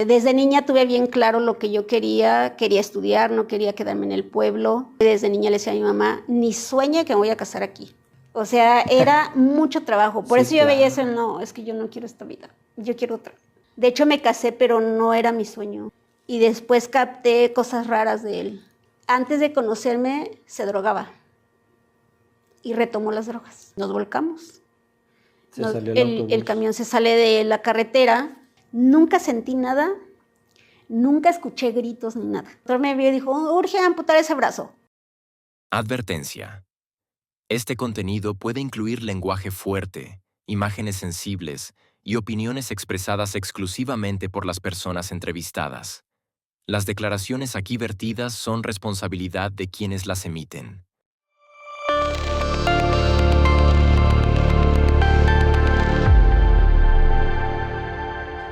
Desde niña tuve bien claro lo que yo quería estudiar, no quería quedarme en el pueblo. Desde niña le decía a mi mamá, ni sueñe que me voy a casar aquí. O sea, era mucho trabajo. Por eso yo veía eso, no, es que yo no quiero esta vida, yo quiero otra. De hecho me casé, pero no era mi sueño. Y después capté cosas raras de él. Antes de conocerme, se drogaba. Y retomó las drogas. Nos volcamos. El camión se sale de la carretera. Nunca sentí nada. Nunca escuché gritos ni nada. El doctor me vio y dijo, urge amputar ese brazo. Advertencia. Este contenido puede incluir lenguaje fuerte, imágenes sensibles y opiniones expresadas exclusivamente por las personas entrevistadas. Las declaraciones aquí vertidas son responsabilidad de quienes las emiten.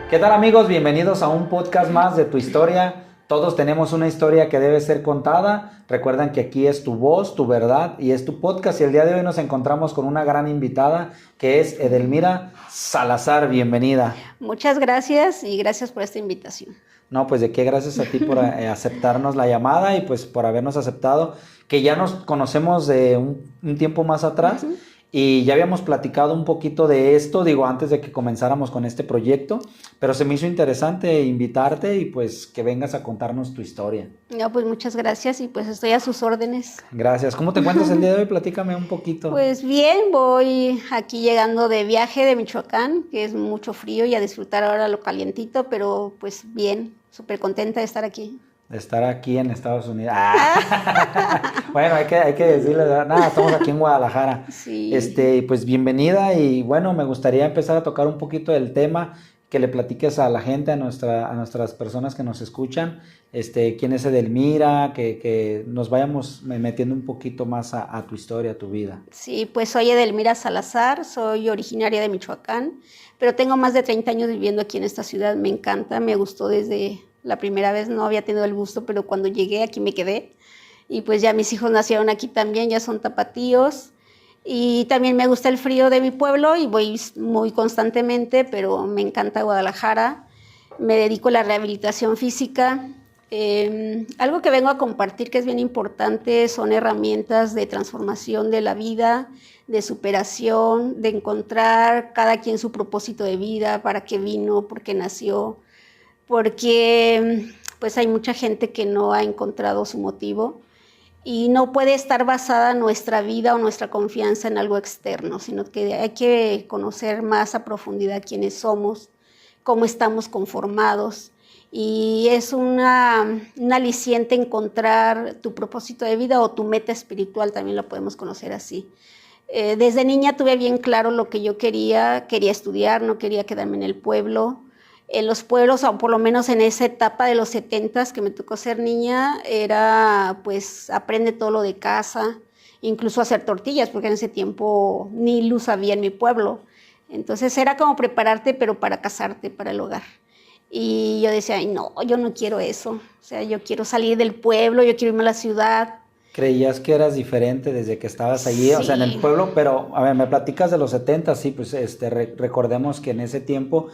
¿Qué tal, amigos? Bienvenidos a un podcast más de Tu Historia. Todos tenemos una historia que debe ser contada. Recuerden que aquí es tu voz, tu verdad y es tu podcast. Y el día de hoy nos encontramos con una gran invitada que es Edelmira Salazar. Bienvenida. Muchas gracias y gracias por esta invitación. No, pues de qué, gracias a ti por aceptarnos la llamada y pues por habernos aceptado, que ya nos conocemos de un tiempo más atrás. Y ya habíamos platicado un poquito de esto, digo, antes de que comenzáramos con este proyecto, pero se me hizo interesante invitarte y pues que vengas a contarnos tu historia. No, pues muchas gracias y pues estoy a sus órdenes. Gracias. ¿Cómo te encuentras el día de hoy? Platícame un poquito. Pues bien, voy aquí llegando de viaje de Michoacán, que es mucho frío, y a disfrutar ahora lo calientito, pero pues bien, súper contenta de estar aquí. De estar aquí en Estados Unidos. Bueno, hay que decirle, nada, estamos aquí en Guadalajara. Sí. Pues bienvenida y bueno, me gustaría empezar a tocar un poquito del tema, que le platiques a la gente, a nuestras personas que nos escuchan, quién es Edelmira, que nos vayamos metiendo un poquito más a tu historia, a tu vida. Sí, pues soy Edelmira Salazar, soy originaria de Michoacán, pero tengo más de 30 años viviendo aquí en esta ciudad. Me encanta, me gustó desde la primera vez, no había tenido el gusto, pero cuando llegué aquí me quedé. Y pues ya mis hijos nacieron aquí también, ya son tapatíos. Y también me gusta el frío de mi pueblo y voy muy constantemente, pero me encanta Guadalajara. Me dedico a la rehabilitación física. Algo que vengo a compartir que es bien importante son herramientas de transformación de la vida, de superación, de encontrar cada quien su propósito de vida, para qué vino, por qué nació, porque pues hay mucha gente que no ha encontrado su motivo y no puede estar basada nuestra vida o nuestra confianza en algo externo, sino que hay que conocer más a profundidad quiénes somos, cómo estamos conformados, y es un aliciente encontrar tu propósito de vida o tu meta espiritual, también lo podemos conocer así. Desde niña tuve bien claro lo que yo quería estudiar, no quería quedarme en el pueblo. En los pueblos, o por lo menos en esa etapa de los 70s que me tocó ser niña, era pues aprende todo lo de casa, incluso hacer tortillas, porque en ese tiempo ni luz había en mi pueblo. Entonces era como prepararte, pero para casarte, para el hogar. Y yo decía, ay, no, yo no quiero eso. O sea, yo quiero salir del pueblo, yo quiero irme a la ciudad. ¿Creías que eras diferente desde que estabas allí? Sí. O sea, en el pueblo, pero a ver, me platicas de los 70, sí, pues recordemos que en ese tiempo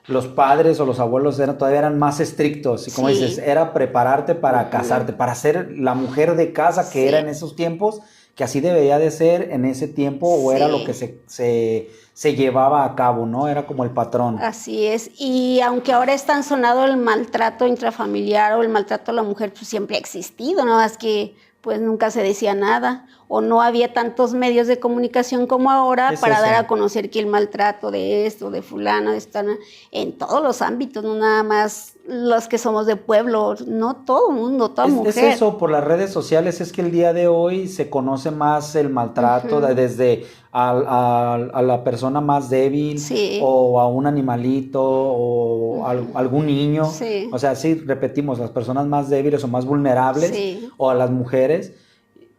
los padres o los abuelos todavía eran más estrictos, y como dices, era prepararte para casarte, para ser la mujer de casa que era en esos tiempos, que así debería de ser en ese tiempo, o era lo que se llevaba a cabo, ¿no? Era como el patrón. Así es, y aunque ahora es tan sonado el maltrato intrafamiliar o el maltrato a la mujer, pues siempre ha existido, ¿no? Es que pues nunca se decía nada, o no había tantos medios de comunicación como ahora para dar a conocer que el maltrato de esto, de fulana, de esta, en todos los ámbitos, no nada más los que somos de pueblo, no todo el mundo, toda mujer. Es eso, por las redes sociales es que el día de hoy se conoce más el maltrato, desde a la persona más débil, o a un animalito, o algún niño. O sea, sí, repetimos, las personas más débiles o más vulnerables, o a las mujeres.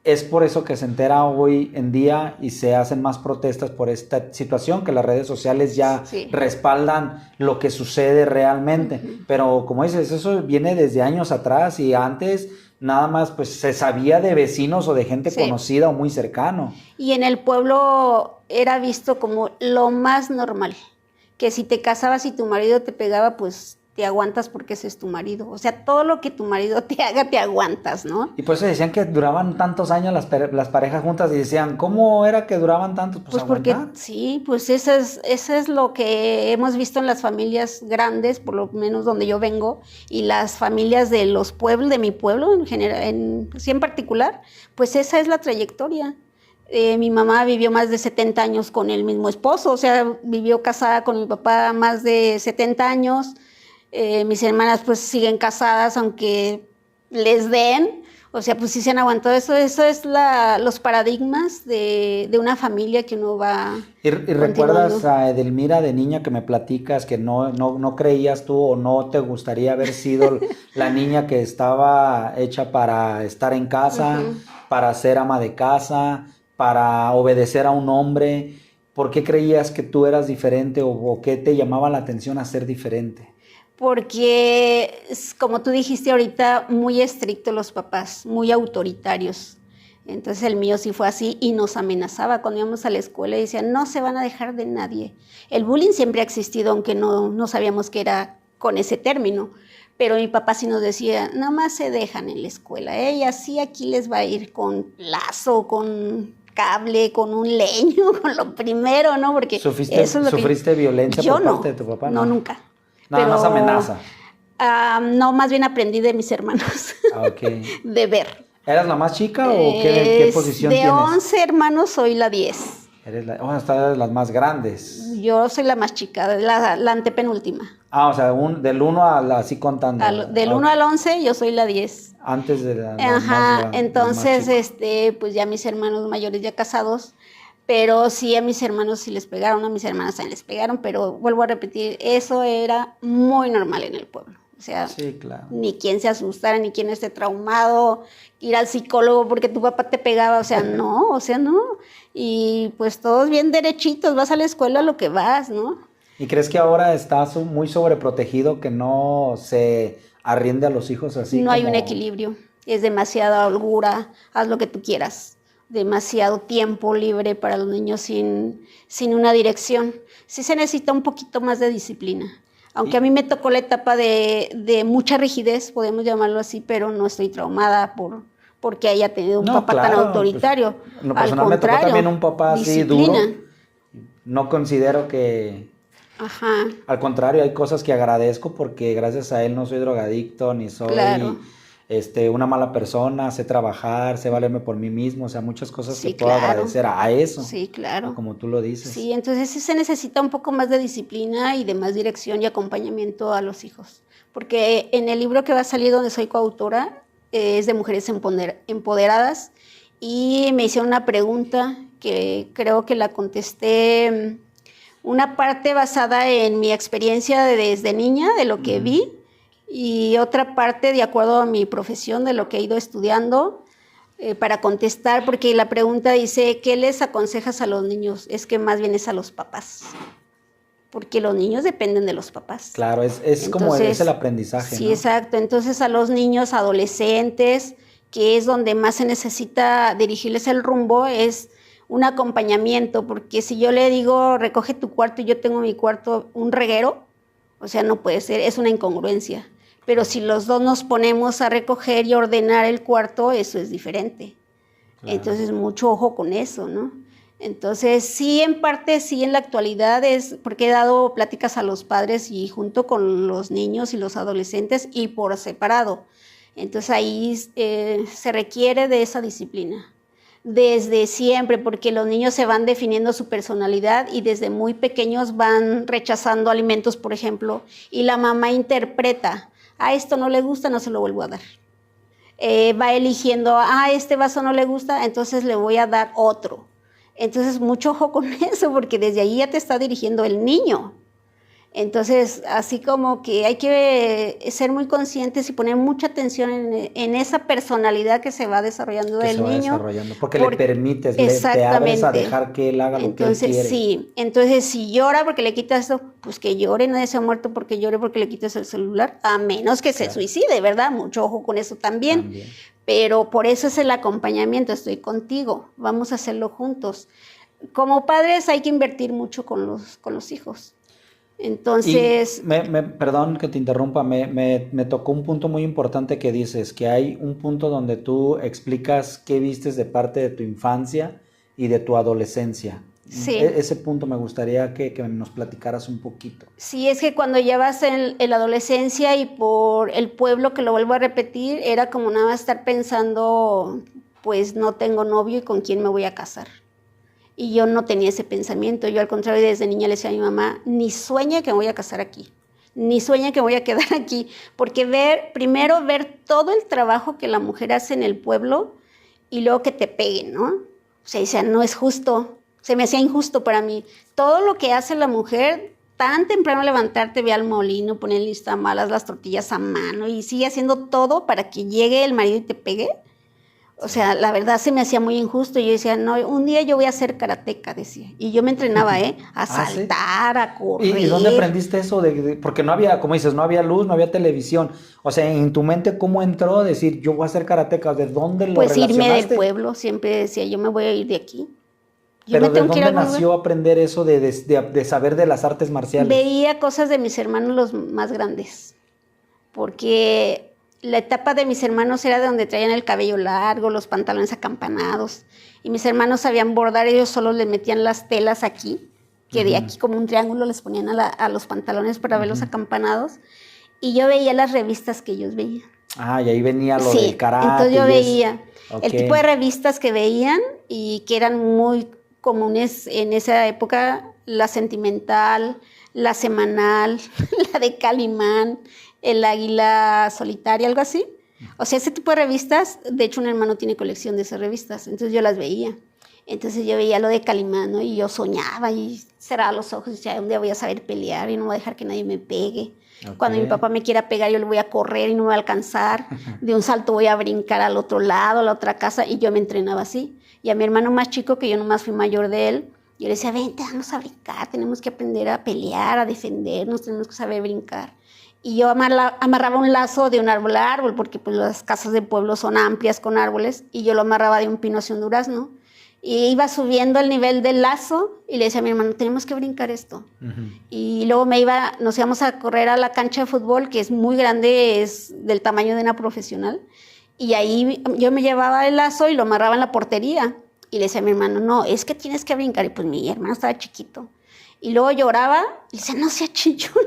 Es por eso que se entera hoy en día y se hacen más protestas por esta situación, que las redes sociales ya respaldan lo que sucede realmente. Pero como dices, eso viene desde años atrás, y antes nada más pues se sabía de vecinos o de gente conocida o muy cercano. Y en el pueblo era visto como lo más normal, que si te casabas y tu marido te pegaba, pues te aguantas porque ese es tu marido. O sea, todo lo que tu marido te haga, te aguantas, ¿no? Y por eso decían que duraban tantos años las parejas juntas y decían, ¿cómo era que duraban tantos? Pues porque sí, pues eso es lo que hemos visto en las familias grandes, por lo menos donde yo vengo, y las familias de los pueblos, de mi pueblo en general, sí en particular, pues esa es la trayectoria. Mi mamá vivió más de 70 años con el mismo esposo, o sea, vivió casada con mi papá más de 70 años. Mis hermanas pues siguen casadas aunque les den, o sea, pues sí se han aguantado. Eso es los paradigmas de una familia que uno va ¿Y recuerdas a Edelmira de niña que me platicas que no creías tú o no te gustaría haber sido la niña que estaba hecha para estar en casa, para ser ama de casa, para obedecer a un hombre? ¿Por qué creías que tú eras diferente o qué te llamaba la atención a ser diferente? Porque, como tú dijiste ahorita, muy estrictos los papás, muy autoritarios. Entonces el mío sí fue así y nos amenazaba cuando íbamos a la escuela y decían, no se van a dejar de nadie. El bullying siempre ha existido, aunque no sabíamos que era con ese término. Pero mi papá sí nos decía, nada más se dejan en la escuela. Y así aquí les va a ir con lazo, con cable, con un leño, con lo primero, ¿no? Porque ¿Sufriste violencia por parte de tu papá? No, nunca. Nada más amenaza. No, más bien aprendí de mis hermanos. Okay. De ver. ¿Eras la más chica o qué posición tienes? De 11 hermanos soy la 10. Eres las más grandes. Yo soy la más chica, la antepenúltima. O sea, del 1 al, así contando. Del 1 al 11 yo soy la 10. Antes de la entonces, pues ya mis hermanos mayores ya casados, pero sí a mis hermanos sí les pegaron, a mis hermanas también les pegaron, pero vuelvo a repetir, eso era muy normal en el pueblo. O sea, sí, claro. Ni quien se asustara, ni quien esté traumado, ir al psicólogo porque tu papá te pegaba, no. Y pues todos bien derechitos, vas a la escuela a lo que vas, ¿no? ¿Y crees que ahora estás muy sobreprotegido, que no se arriende a los hijos así? No hay un equilibrio, es demasiada holgura, haz lo que tú quieras, demasiado tiempo libre para los niños sin una dirección. Sí se necesita un poquito más de disciplina. Aunque a mí me tocó la etapa de mucha rigidez, podemos llamarlo así, pero no estoy traumada porque haya tenido un papá tan autoritario. Pues, en lo personal me tocó también un papá así duro. No considero que... Al contrario, hay cosas que agradezco porque gracias a él no soy drogadicto, ni soy una mala persona, sé trabajar, sé valerme por mí mismo, o sea, muchas cosas que puedo agradecer a eso. Sí, claro. Como tú lo dices. Sí, entonces sí se necesita un poco más de disciplina y de más dirección y acompañamiento a los hijos. Porque en el libro que va a salir, donde soy coautora, es de mujeres empoderadas, y me hicieron una pregunta que creo que la contesté, una parte basada en mi experiencia desde niña, de lo que vi, y otra parte de acuerdo a mi profesión, de lo que he ido estudiando, para contestar, porque la pregunta dice, ¿qué les aconsejas a los niños? Es que más bien es a los papás, porque los niños dependen de los papás. Claro, entonces, como es el aprendizaje, sí, ¿no? Exacto. Entonces a los niños, adolescentes, que es donde más se necesita dirigirles el rumbo, es un acompañamiento, porque si yo le digo, recoge tu cuarto y yo tengo mi cuarto un reguero, o sea, no puede ser, es una incongruencia. Pero si los dos nos ponemos a recoger y ordenar el cuarto, eso es diferente. Claro. Entonces, mucho ojo con eso, ¿no? Entonces, sí, en parte, sí, en la actualidad es porque he dado pláticas a los padres y junto con los niños y los adolescentes y por separado. Entonces, ahí se requiere de esa disciplina. Desde siempre, porque los niños se van definiendo su personalidad y desde muy pequeños van rechazando alimentos, por ejemplo, y la mamá interpreta, a esto no le gusta, no se lo vuelvo a dar. Va eligiendo, este vaso no le gusta, entonces le voy a dar otro. Entonces, mucho ojo con eso, porque desde ahí ya te está dirigiendo el niño. Entonces, así como que hay que ser muy conscientes y poner mucha atención en esa personalidad que se va desarrollando del niño. Porque le permites, te abres a dejar que él haga lo que él quiere. Sí, entonces si llora porque le quitas esto, pues que llore, nadie se ha muerto porque llore porque le quitas el celular, a menos que se suicide, ¿verdad? Mucho ojo con eso también. Pero por eso es el acompañamiento, estoy contigo, vamos a hacerlo juntos. Como padres hay que invertir mucho con los hijos. Entonces... Perdón que te interrumpa, me tocó un punto muy importante que dices, que hay un punto donde tú explicas qué vistes de parte de tu infancia y de tu adolescencia. Sí. Ese punto me gustaría que nos platicaras un poquito. Sí, es que cuando ya vas en la adolescencia y por el pueblo, que lo vuelvo a repetir, era como nada más estar pensando, pues no tengo novio y con quién me voy a casar. Y yo no tenía ese pensamiento. Yo al contrario, desde niña le decía a mi mamá, ni sueñe que me voy a casar aquí, ni sueñe que me voy a quedar aquí, porque primero ver todo el trabajo que la mujer hace en el pueblo y luego que te peguen, ¿no? O sea, no es justo. Se me hacía injusto para mí. Todo lo que hace la mujer, tan temprano levantarte, ve al molino, poner malas las tortillas a mano y sigue haciendo todo para que llegue el marido y te pegue. O sea, la verdad se me hacía muy injusto. Yo decía, no, un día yo voy a ser karateca, decía. Y yo me entrenaba, a saltar, ¿sí? A correr. ¿Y dónde aprendiste eso? Porque no había, como dices, no había luz, no había televisión. O sea, en tu mente, ¿cómo entró decir, yo voy a ser karateca? ¿De dónde lo relacionaste? Pues irme del pueblo, siempre decía, yo me voy a ir de aquí. ¿Pero de dónde nació aprender eso de saber de las artes marciales? Veía cosas de mis hermanos los más grandes, porque la etapa de mis hermanos era de donde traían el cabello largo, los pantalones acampanados, y mis hermanos sabían bordar, ellos solo les metían las telas aquí, que de aquí como un triángulo les ponían a los pantalones para ver los acampanados, y yo veía las revistas que ellos veían. Ah, y ahí venía lo del karate. Entonces yo veía el tipo de revistas que veían y que eran muy comunes en esa época, la Sentimental, la Semanal, la de Calimán, el Águila Solitaria, algo así. O sea, ese tipo de revistas, de hecho un hermano tiene colección de esas revistas, entonces yo las veía. Entonces yo veía lo de Calimán, ¿no? Y yo soñaba y cerraba los ojos y decía, un día voy a saber pelear y no voy a dejar que nadie me pegue. Cuando mi papá me quiera pegar, yo le voy a correr y no me va a alcanzar. De un salto voy a brincar al otro lado, a la otra casa, y yo me entrenaba así. Y a mi hermano más chico, que yo nomás fui mayor de él, yo le decía, vente, vamos a brincar, tenemos que aprender a pelear, a defendernos, tenemos que saber brincar. Y yo amarraba un lazo de un árbol a árbol, porque pues las casas de pueblo son amplias con árboles, y yo lo amarraba de un pino hacia un durazno. Y iba subiendo el nivel del lazo y le decía a mi hermano, tenemos que brincar esto. Y luego nos íbamos a correr a la cancha de fútbol, que es muy grande, es del tamaño de una profesional. Y ahí yo me llevaba el lazo y lo amarraba en la portería. Y le decía a mi hermano, no, es que tienes que brincar. Y pues mi hermano estaba chiquito. Y luego lloraba y le decía, no sea chillón.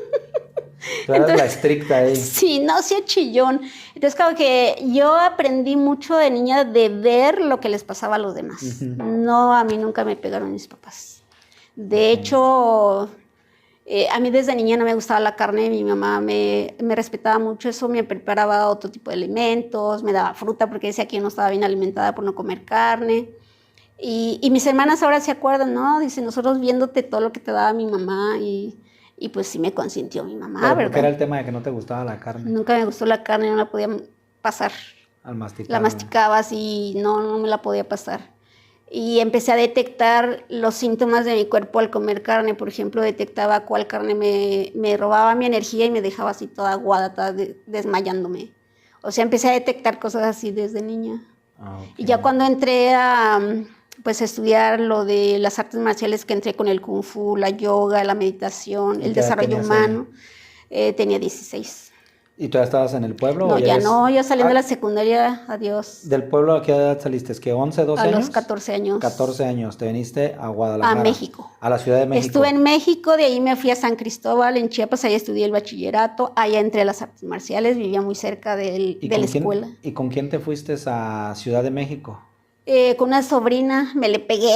Tú eras la estricta ahí. Sí, no sea chillón. Entonces, como que yo aprendí mucho de niña de ver lo que les pasaba a los demás. No, a mí nunca me pegaron mis papás. De hecho, a mí desde niña no me gustaba la carne. Mi mamá me respetaba mucho eso, me preparaba otro tipo de alimentos, me daba fruta porque decía que yo no estaba bien alimentada por no comer carne. Y mis hermanas ahora se acuerdan, ¿no? Dicen, nosotros viéndote todo lo que te daba mi mamá y pues sí me consintió mi mamá, ¿Pero ¿verdad? por qué era el tema de que no te gustaba la carne? Nunca me gustó la carne, no la podía pasar. Al masticar. La masticaba así, no me la podía pasar. Y empecé a detectar los síntomas de mi cuerpo al comer carne. Por ejemplo, detectaba cuál carne me robaba mi energía y me dejaba así toda aguada, toda desmayándome. O sea, empecé a detectar cosas así desde niña. Okay. Y ya cuando entré a estudiar lo de las artes marciales, que entré con el kung fu, la yoga, la meditación, el desarrollo humano, tenía 16. ¿Y tú ya estabas en el pueblo? No, ya no, yo saliendo de la secundaria, adiós. ¿Del pueblo a qué edad saliste? ¿Es que 11, 12 años? A los 14 años. 14 años, te viniste a Guadalajara. A México. A la Ciudad de México. Estuve en México, de ahí me fui a San Cristóbal, en Chiapas, allá estudié el bachillerato, allá entré a las artes marciales, vivía muy cerca de la escuela. ¿Y con quién te fuiste a Ciudad de México? Con una sobrina, me le pegué.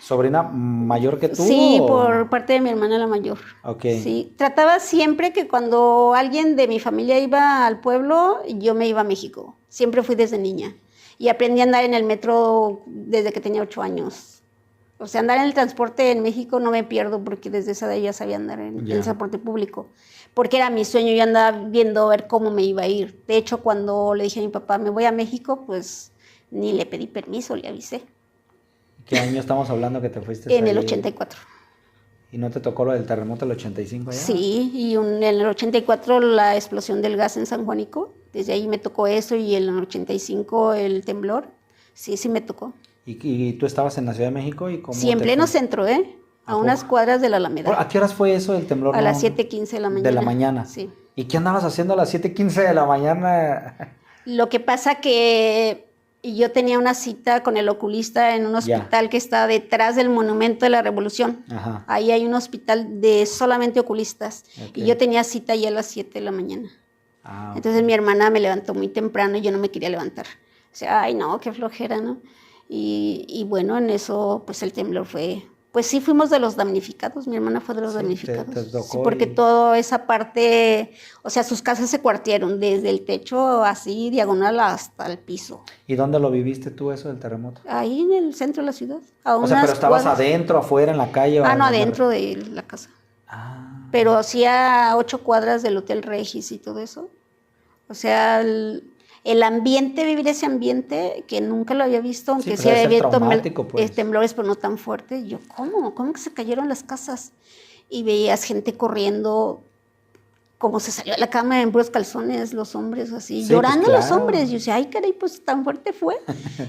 ¿Sobrina mayor que tú? Sí, por parte de mi hermana la mayor. Ok. Sí, trataba siempre que cuando alguien de mi familia iba al pueblo, yo me iba a México. Siempre fui desde niña. Y aprendí a andar en el metro desde que tenía 8 años. O sea, andar en el transporte en México no me pierdo porque desde esa edad ya sabía andar en el transporte público. Porque era mi sueño, yo andaba viendo a ver cómo me iba a ir. De hecho, cuando le dije a mi papá, me voy a México, pues ni le pedí permiso, le avisé. ¿Qué año estamos hablando que te fuiste? En el 84. ¿Y no te tocó lo del terremoto del 85 allá? Sí, y en el 84 la explosión del gas en San Juanico. Desde ahí me tocó eso y en el 85 el temblor. Sí me tocó. ¿Y tú estabas en la Ciudad de México? ¿Y cómo sí, en pleno centro, a unas cuadras de la Alameda. ¿A qué horas fue eso el temblor? A las 7:15 de la mañana. De la mañana. Sí. ¿Y qué andabas haciendo a las 7:15 de la mañana? Lo que pasa que yo tenía una cita con el oculista en un hospital que está detrás del Monumento de la Revolución. Ajá. Ahí hay un hospital de solamente oculistas. Okay. Y yo tenía cita ya a las 7 de la mañana. Ah, entonces mi hermana me levantó muy temprano y yo no me quería levantar. O sea, ay no, qué flojera, ¿no? Y bueno, en eso pues el temblor fue... Pues sí fuimos de los damnificados, mi hermana fue de los damnificados. Te tocó, sí, porque toda esa parte, o sea, sus casas se cuartearon desde el techo así diagonal hasta el piso. ¿Y dónde lo viviste tú eso del terremoto? Ahí en el centro de la ciudad. O sea, pero estabas adentro, afuera, en la calle. Ah, no, adentro de la casa. Ah. Pero sí a 8 cuadras del Hotel Regis y todo eso. O sea, el ambiente, vivir ese ambiente que nunca lo había visto, aunque sí había visto temblores, pero no tan fuertes. Yo, ¿cómo que se cayeron las casas? Y veías gente corriendo, como se salió de la cama en puros calzones, los hombres así, llorando pues claro. Los hombres. Yo decía, ay caray, pues tan fuerte fue.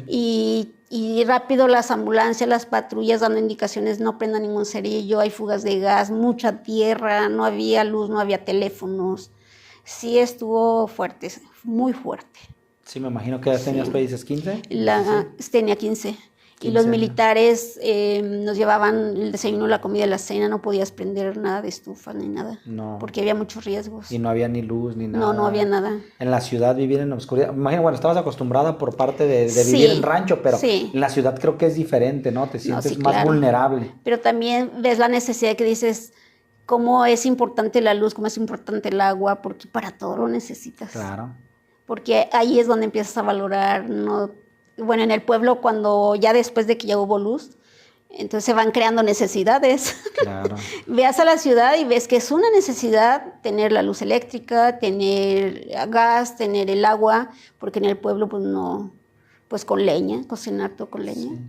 y rápido las ambulancias, las patrullas dando indicaciones, no prendan ningún cerillo, hay fugas de gas, mucha tierra, no había luz, no había teléfonos. Sí estuvo fuerte, muy fuerte. Sí, me imagino que ya tenías, dices, 15. Tenía 15. Y los militares nos llevaban el desayuno, la comida, la cena, no podías prender nada de estufa ni nada. No. Porque había muchos riesgos. Y no había ni luz ni nada. No había nada. En la ciudad vivir en la oscuridad. Me imagino, bueno, estabas acostumbrada por parte de vivir en rancho, pero en la ciudad creo que es diferente, ¿no? Te sientes más vulnerable. Pero también ves la necesidad que dices, cómo es importante la luz, cómo es importante el agua, porque para todo lo necesitas. Claro. Porque ahí es donde empiezas a valorar, ¿no? Bueno, en el pueblo, cuando ya después de que ya hubo luz, entonces se van creando necesidades. Claro. Veas a la ciudad y ves que es una necesidad tener la luz eléctrica, tener gas, tener el agua, porque en el pueblo pues no, pues con leña, cocinar todo con leña. Sí.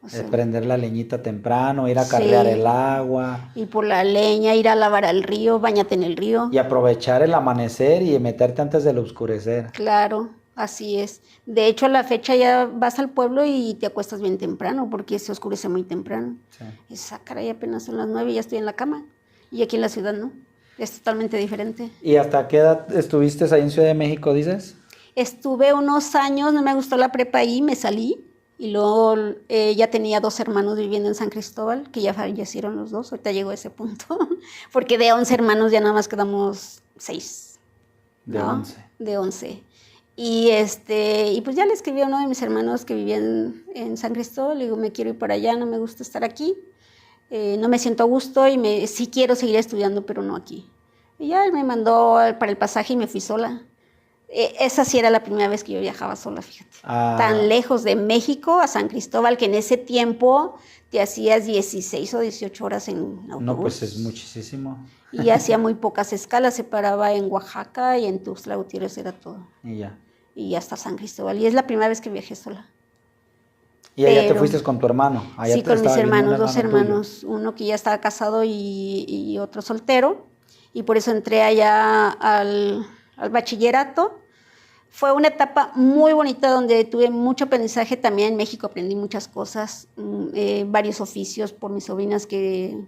O sea, prender la leñita temprano, ir a carrear el agua. Y por la leña, ir a lavar al río, bañate en el río. Y aprovechar el amanecer y meterte antes del oscurecer. Claro, así es. De hecho, a la fecha ya vas al pueblo y te acuestas bien temprano, porque se oscurece muy temprano. Sí. Esa caray, apenas son las 9 y ya estoy en la cama. Y aquí en la ciudad no, es totalmente diferente. ¿Y hasta qué edad estuviste ahí en Ciudad de México, dices? Estuve unos años, no me gustó la prepa ahí, me salí. Y luego ya tenía 2 hermanos viviendo en San Cristóbal, que ya fallecieron los 2, ahorita llegó a ese punto, porque de 11 hermanos ya nada más quedamos 6. De 11. De 11. Y pues ya le escribí a uno de mis hermanos que vivía en San Cristóbal, le digo, me quiero ir para allá, no me gusta estar aquí, no me siento a gusto y sí quiero seguir estudiando, pero no aquí. Y ya él me mandó para el pasaje y me fui sola. Esa sí era la primera vez que yo viajaba sola, fíjate. Tan lejos de México a San Cristóbal, que en ese tiempo te hacías 16 o 18 horas en autobús. No, pues es muchísimo. Y hacía muy pocas escalas, se paraba en Oaxaca y en Tuxtla Gutiérrez era todo. Y ya. Y hasta San Cristóbal. Y es la primera vez que viajé sola. ¿Y allá te fuiste con tu hermano? Allá sí, con mis hermanos, 2 hermanos. Tuyo. Uno que ya estaba casado y otro soltero. Y por eso entré allá al bachillerato. Fue una etapa muy bonita donde tuve mucho aprendizaje. También en México aprendí muchas cosas, varios oficios por mis sobrinas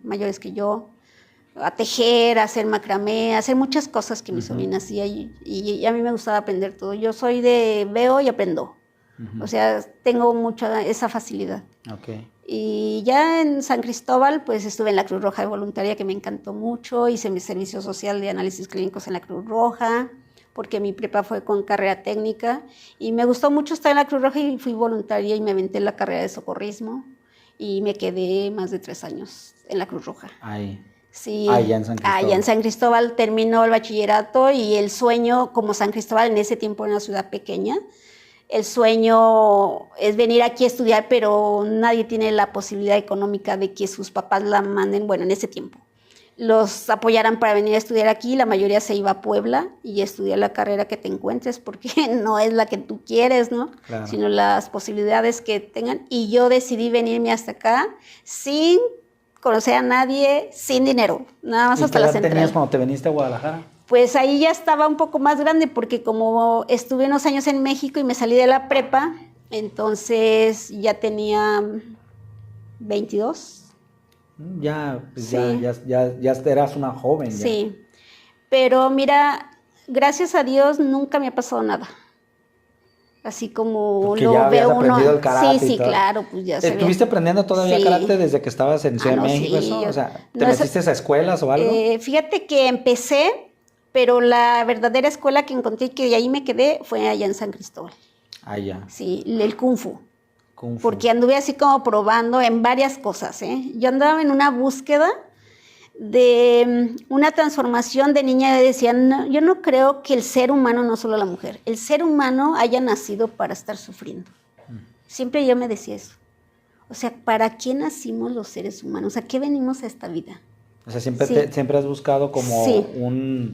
mayores que yo, a tejer, a hacer macramé, a hacer muchas cosas que mis sobrinas hacían y a mí me gustaba aprender todo. Yo soy de veo y aprendo, o sea, tengo mucha esa facilidad. Okay. Y ya en San Cristóbal, pues estuve en la Cruz Roja de voluntaria, que me encantó mucho, hice mi servicio social de análisis clínicos en la Cruz Roja, porque mi prepa fue con carrera técnica y me gustó mucho estar en la Cruz Roja y fui voluntaria y me aventé en la carrera de socorrismo y me quedé más de 3 años en la Cruz Roja. Ahí. Sí. Allá en San Cristóbal. Allá en San Cristóbal terminó el bachillerato y el sueño, como San Cristóbal en ese tiempo era una ciudad pequeña, el sueño es venir aquí a estudiar, pero nadie tiene la posibilidad económica de que sus papás la manden, bueno, en ese tiempo. Los apoyaran para venir a estudiar aquí, la mayoría se iba a Puebla y estudiar la carrera que te encuentres, porque no es la que tú quieres, ¿no? Claro. Sino las posibilidades que tengan. Y yo decidí venirme hasta acá sin conocer a nadie, sin dinero, nada más hasta la central. ¿Qué edad tenías cuando te viniste a Guadalajara? Pues ahí ya estaba un poco más grande, porque como estuve unos años en México y me salí de la prepa, entonces ya tenía 22. Ya, pues Sí. ya eras una joven. Ya. Sí, pero mira, gracias a Dios nunca me ha pasado nada. Así como Porque lo ya habías ve uno. aprendido el karate Sí, y sí, todo. claro, pues ya sabía. ¿Estuviste aprendiendo todavía karate Sí. desde que estabas en Ciudad de No, México? sí. Eso? O sea, ¿te No, metiste a escuelas o algo? Fíjate que empecé, pero la verdadera escuela que encontré y que de ahí me quedé fue allá en San Cristóbal. Allá. Sí, el Kung Fu. Kung Fu. Porque anduve así como probando en varias cosas, ¿eh? Yo andaba en una búsqueda de una transformación de niña. Decía, no, yo no creo que el ser humano, no solo la mujer, el ser humano haya nacido para estar sufriendo. Siempre yo me decía eso. O sea, ¿para qué nacimos los seres humanos? ¿A qué venimos a esta vida? O sea, siempre, Sí. siempre has buscado como Sí.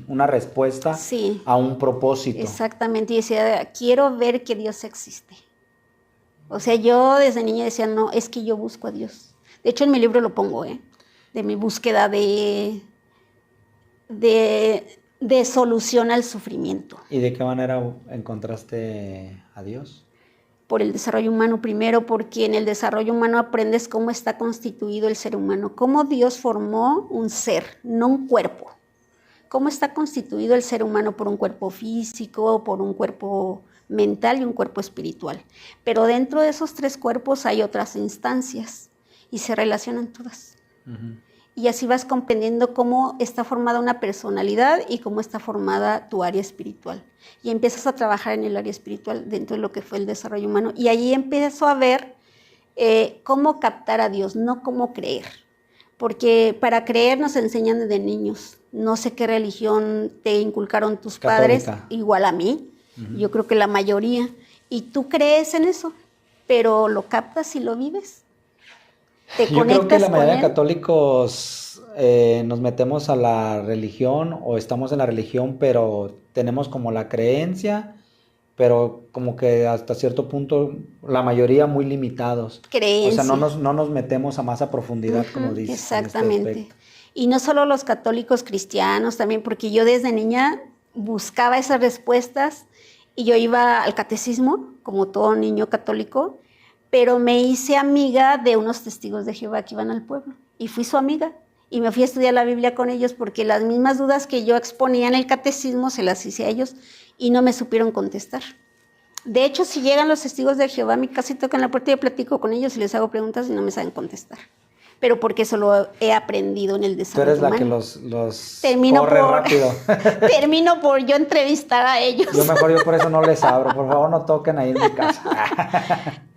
una respuesta Sí. a un propósito. Exactamente. Y decía, quiero ver que Dios existe. O sea, yo desde niña decía, no, es que yo busco a Dios. De hecho, en mi libro lo pongo, de mi búsqueda de solución al sufrimiento. ¿Y de qué manera encontraste a Dios? Por el desarrollo humano primero, porque en el desarrollo humano aprendes cómo está constituido el ser humano, cómo Dios formó un ser, no un cuerpo. Cómo está constituido el ser humano por un cuerpo físico, por un cuerpo mental y un cuerpo espiritual. Pero dentro de esos 3 cuerpos hay otras instancias y se relacionan todas. Uh-huh. Y así vas comprendiendo cómo está formada una personalidad y cómo está formada tu área espiritual. Y empiezas a trabajar en el área espiritual dentro de lo que fue el desarrollo humano. Y allí empiezo a ver cómo captar a Dios, no cómo creer. Porque para creer nos enseñan desde niños. No sé qué religión te inculcaron tus padres, igual a mí. Uh-huh. Yo creo que la mayoría. Y tú crees en eso, pero lo captas y lo vives. Yo creo que la mayoría de católicos nos metemos a la religión o estamos en la religión, pero tenemos como la creencia, pero como que hasta cierto punto la mayoría muy limitados. Creencia. O sea, no nos metemos a más a profundidad, uh-huh, como dices. Exactamente. En este y no solo los católicos cristianos también, porque yo desde niña buscaba esas respuestas y yo iba al catecismo, como todo niño católico, pero me hice amiga de unos testigos de Jehová que iban al pueblo y fui su amiga y me fui a estudiar la Biblia con ellos porque las mismas dudas que yo exponía en el catecismo se las hice a ellos y no me supieron contestar. De hecho, si llegan los testigos de Jehová a mi casa y tocan la puerta, yo platico con ellos y les hago preguntas y no me saben contestar. Pero porque eso lo he aprendido en el desarrollo humano. Tú eres la que los corre rápido. Termino por yo entrevistar a ellos. Yo por eso no les abro. Por favor, no toquen ahí en mi casa.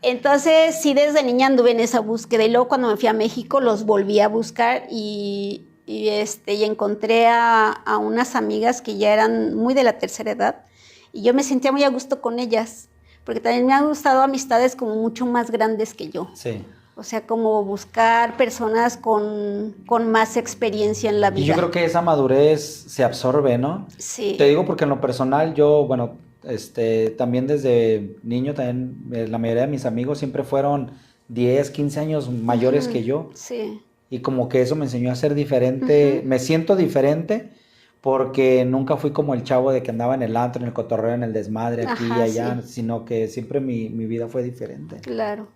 Entonces, sí, desde niña anduve en esa búsqueda. Y luego cuando me fui a México los volví a buscar y encontré a unas amigas que ya eran muy de la tercera edad. Y yo me sentía muy a gusto con ellas. Porque también me han gustado amistades como mucho más grandes que yo. Sí. O sea, como buscar personas con más experiencia en la vida. Y yo creo que esa madurez se absorbe, ¿no? Sí. Te digo porque en lo personal yo, bueno, también desde niño, también la mayoría de mis amigos siempre fueron 10, 15 años mayores que yo. Sí. Y como que eso me enseñó a ser diferente. Me siento diferente porque nunca fui como el chavo de que andaba en el antro, en el cotorreo, en el desmadre, aquí y allá, sino que siempre mi vida fue diferente. Claro.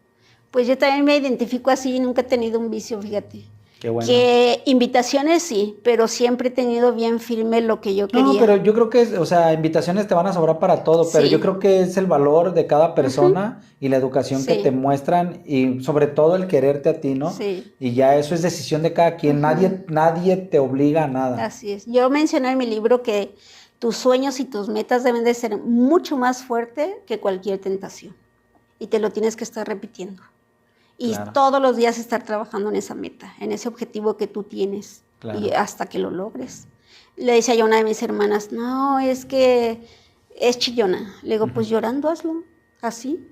Pues yo también me identifico así, nunca he tenido un vicio, fíjate. Qué bueno. Que invitaciones sí, pero siempre he tenido bien firme lo que yo quería. No, pero yo creo que, o sea, invitaciones te van a sobrar para todo, sí. Pero yo creo que es el valor de cada persona y la educación que te muestran y sobre todo el quererte a ti, ¿no? Sí. Y ya eso es decisión de cada quien, nadie te obliga a nada. Así es. Yo mencioné en mi libro que tus sueños y tus metas deben de ser mucho más fuertes que cualquier tentación y te lo tienes que estar repitiendo. Y todos los días estar trabajando en esa meta, en ese objetivo que tú tienes, y hasta que lo logres. Le decía yo a una de mis hermanas, no, es que es chillona. Le digo, pues llorando hazlo, así.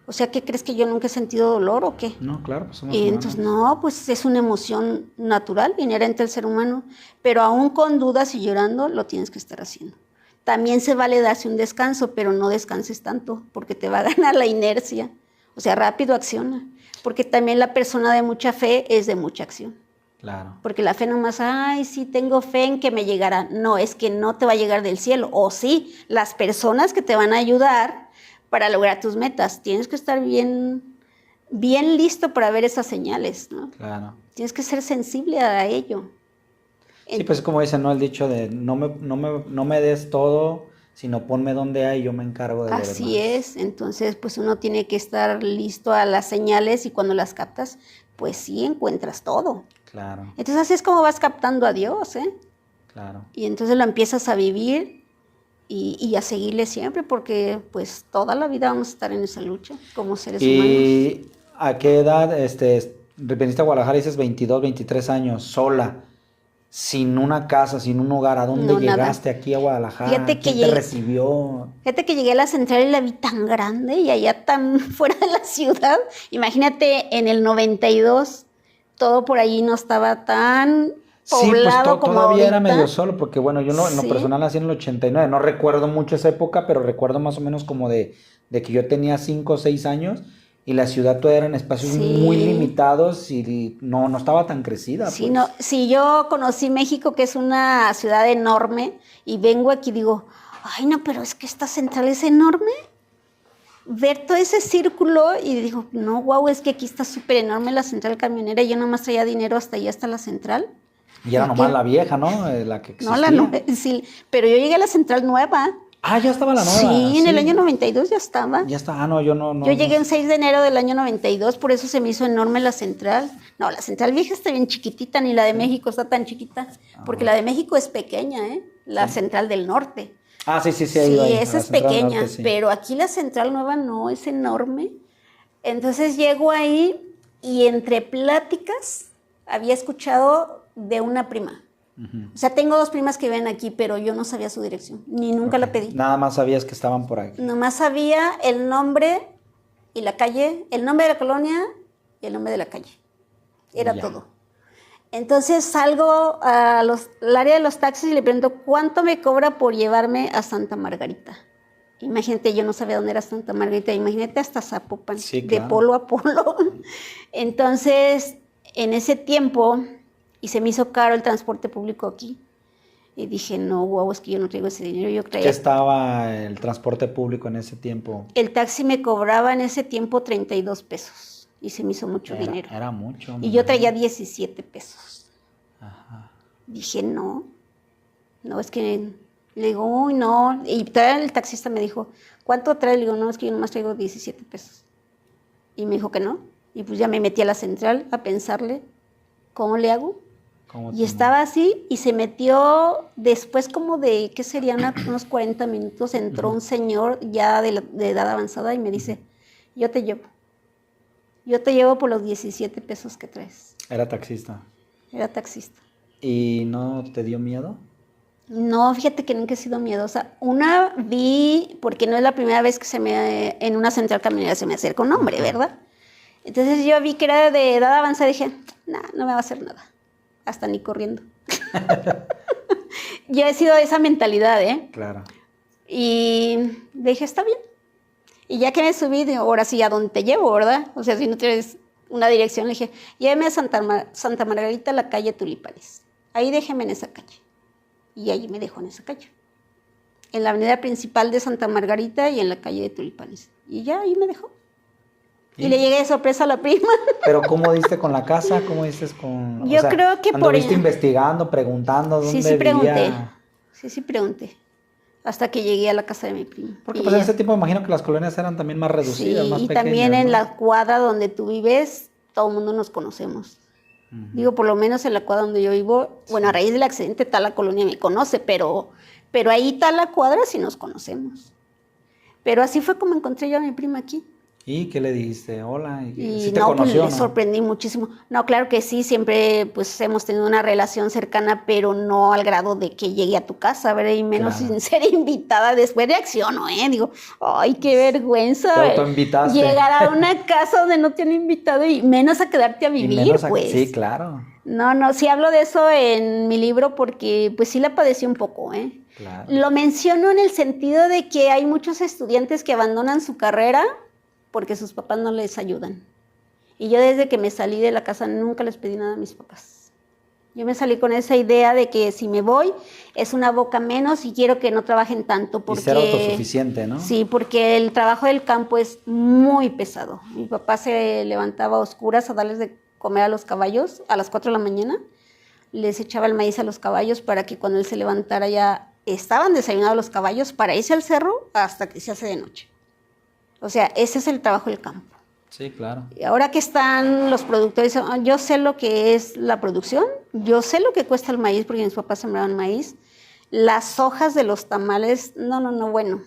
O sea, ¿qué crees que yo nunca he sentido dolor o qué? No, claro, pues somos y humanos. Entonces, no, pues es una emoción natural, inherente al ser humano, pero aún con dudas y llorando, lo tienes que estar haciendo. También se vale darse un descanso, pero no descanses tanto, porque te va a ganar la inercia. O sea, rápido acciona. Porque también la persona de mucha fe es de mucha acción. Claro. Porque la fe nomás, ay, sí, tengo fe en que me llegará. No, es que no te va a llegar del cielo. O sí, las personas que te van a ayudar para lograr tus metas. Tienes que estar bien bien listo para ver esas señales, ¿no? Claro. Tienes que ser sensible a ello. Sí, pues como dicen, ¿no? El dicho de no me des todo, sino ponme donde hay, yo me encargo de lo demás. Así es, entonces pues uno tiene que estar listo a las señales y cuando las captas, pues sí encuentras todo. Claro. Entonces así es como vas captando a Dios, ¿eh? Claro. Y entonces lo empiezas a vivir y a seguirle siempre, porque pues toda la vida vamos a estar en esa lucha como seres humanos. ¿Y a qué edad veniste a Guadalajara, dices 22, 23 años, sola, sin una casa, sin un hogar? ¿A dónde llegaste aquí a Guadalajara? ¿Quién te recibió? Fíjate que llegué a la central y la vi tan grande y allá tan fuera de la ciudad. Imagínate, en el 92 todo por ahí no estaba tan poblado como todavía ahorita. Era medio solo, porque bueno, yo en lo personal nací en el 89, no recuerdo mucho esa época, pero recuerdo más o menos como de que yo tenía 5 o 6 años y la ciudad todavía eran espacios muy limitados y no estaba tan crecida. Sí, pues. Sí, yo conocí México, que es una ciudad enorme, y vengo aquí y digo, ay no, pero es que esta central es enorme. Ver todo ese círculo y digo, no, wow, es que aquí está súper enorme la central camionera y yo nomás traía dinero hasta allá, hasta la central. Y era nomás la vieja, ¿no? La que existía. No, la nueva, sí, pero yo llegué a la central nueva. Ah, ya estaba la nueva. Sí, en el año 92 ya estaba. Ya está, no, yo no. Yo llegué el 6 de enero del año 92, por eso se me hizo enorme la central. No, la central vieja está bien chiquitita, ni la de México está tan chiquita, porque la de México es pequeña, ¿eh? La central del norte. Ah, sí, Sí, ahí, esa es pequeña, norte, pero aquí la central nueva no, es enorme. Entonces llego ahí y entre pláticas había escuchado de una prima. O sea, tengo 2 primas que viven aquí, pero yo no sabía su dirección, ni nunca la pedí. Nada más sabías que estaban por aquí. Nomás sabía el nombre y la calle, el nombre de la colonia y el nombre de la calle. Era todo. Entonces salgo al área de los taxis y le pregunto, ¿cuánto me cobra por llevarme a Santa Margarita? Imagínate, yo no sabía dónde era Santa Margarita, imagínate hasta Zapopan, sí, claro, de polo a polo. Entonces, en ese tiempo, y se me hizo caro el transporte público aquí, y dije, no, wow, es que yo no traigo ese dinero. Yo creía. ¿Qué estaba el transporte público en ese tiempo? El taxi me cobraba en ese tiempo 32 pesos, y se me hizo mucho dinero. Era mucho. Y yo traía 17 pesos. Ajá. Dije, no, es que, le digo, uy, no, y todavía el taxista me dijo, ¿cuánto trae? Le digo, no, es que yo nomás traigo 17 pesos. Y me dijo que no, y pues ya me metí a la central a pensarle, ¿cómo le hago? Y estaba así, y se metió después como de, ¿qué serían? Unos 40 minutos, entró un señor ya de edad avanzada y me dice, yo te llevo por los 17 pesos que traes. Era taxista. Era taxista. ¿Y no te dio miedo? No, fíjate que nunca he sido miedosa. Una vi, porque no es la primera vez que en una central camionera se me acerca un hombre, ¿verdad? Entonces yo vi que era de edad avanzada y dije, no me va a hacer nada. Hasta ni corriendo. Yo he sido de esa mentalidad, ¿eh? Claro. Y dije, está bien. Y ya que me subí, digo, ahora sí, ¿a dónde te llevo, verdad? O sea, si no tienes una dirección, le dije, lléveme a Santa Margarita, la calle Tulipanes. Ahí déjeme en esa calle. Y ahí me dejó en esa calle. En la avenida principal de Santa Margarita y en la calle de Tulipanes. Y ya ahí me dejó. Y le llegué de sorpresa a la prima. ¿Pero cómo diste con la casa? ¿Cómo diste con...? Yo creo que por... ¿Anduviste investigando, preguntando dónde Sí, pregunté. vivía? Sí, pregunté. Hasta que llegué a la casa de mi prima. Porque pues en ese tiempo me imagino que las colonias eran también más reducidas, más pequeñas. Y también en la cuadra donde tú vives, todo el mundo nos conocemos. Digo, por lo menos en la cuadra donde yo vivo, bueno, a raíz del accidente tal la colonia me conoce, pero ahí tal la cuadra sí nos conocemos. Pero así fue como encontré yo a mi prima aquí. ¿Y qué le dijiste? Hola. Y ¿sí te conoció, pues, le sorprendí muchísimo. No, claro que sí, siempre pues hemos tenido una relación cercana, pero no al grado de que llegue a tu casa, ¿verdad? Y menos sin ser invitada. Después reacciono, digo, ay, qué vergüenza. Te autoinvitaste. Llegar a una casa donde no te han invitado y menos a quedarte a vivir, pues. Sí, claro. No, sí hablo de eso en mi libro porque pues sí la padecí un poco, Claro. Lo menciono en el sentido de que hay muchos estudiantes que abandonan su carrera porque sus papás no les ayudan. Y yo desde que me salí de la casa nunca les pedí nada a mis papás. Yo me salí con esa idea de que si me voy es una boca menos y quiero que no trabajen tanto. Porque, y ser autosuficiente, ¿no? Sí, porque el trabajo del campo es muy pesado. Mi papá se levantaba a oscuras a darles de comer a los caballos a las 4 de la mañana. Les echaba el maíz a los caballos para que cuando él se levantara ya estaban desayunados los caballos para irse al cerro hasta que se hace de noche. O sea, ese es el trabajo del campo. Sí, claro. Y ahora que están los productores, yo sé lo que es la producción, yo sé lo que cuesta el maíz porque mis papás sembraban maíz, las hojas de los tamales, bueno,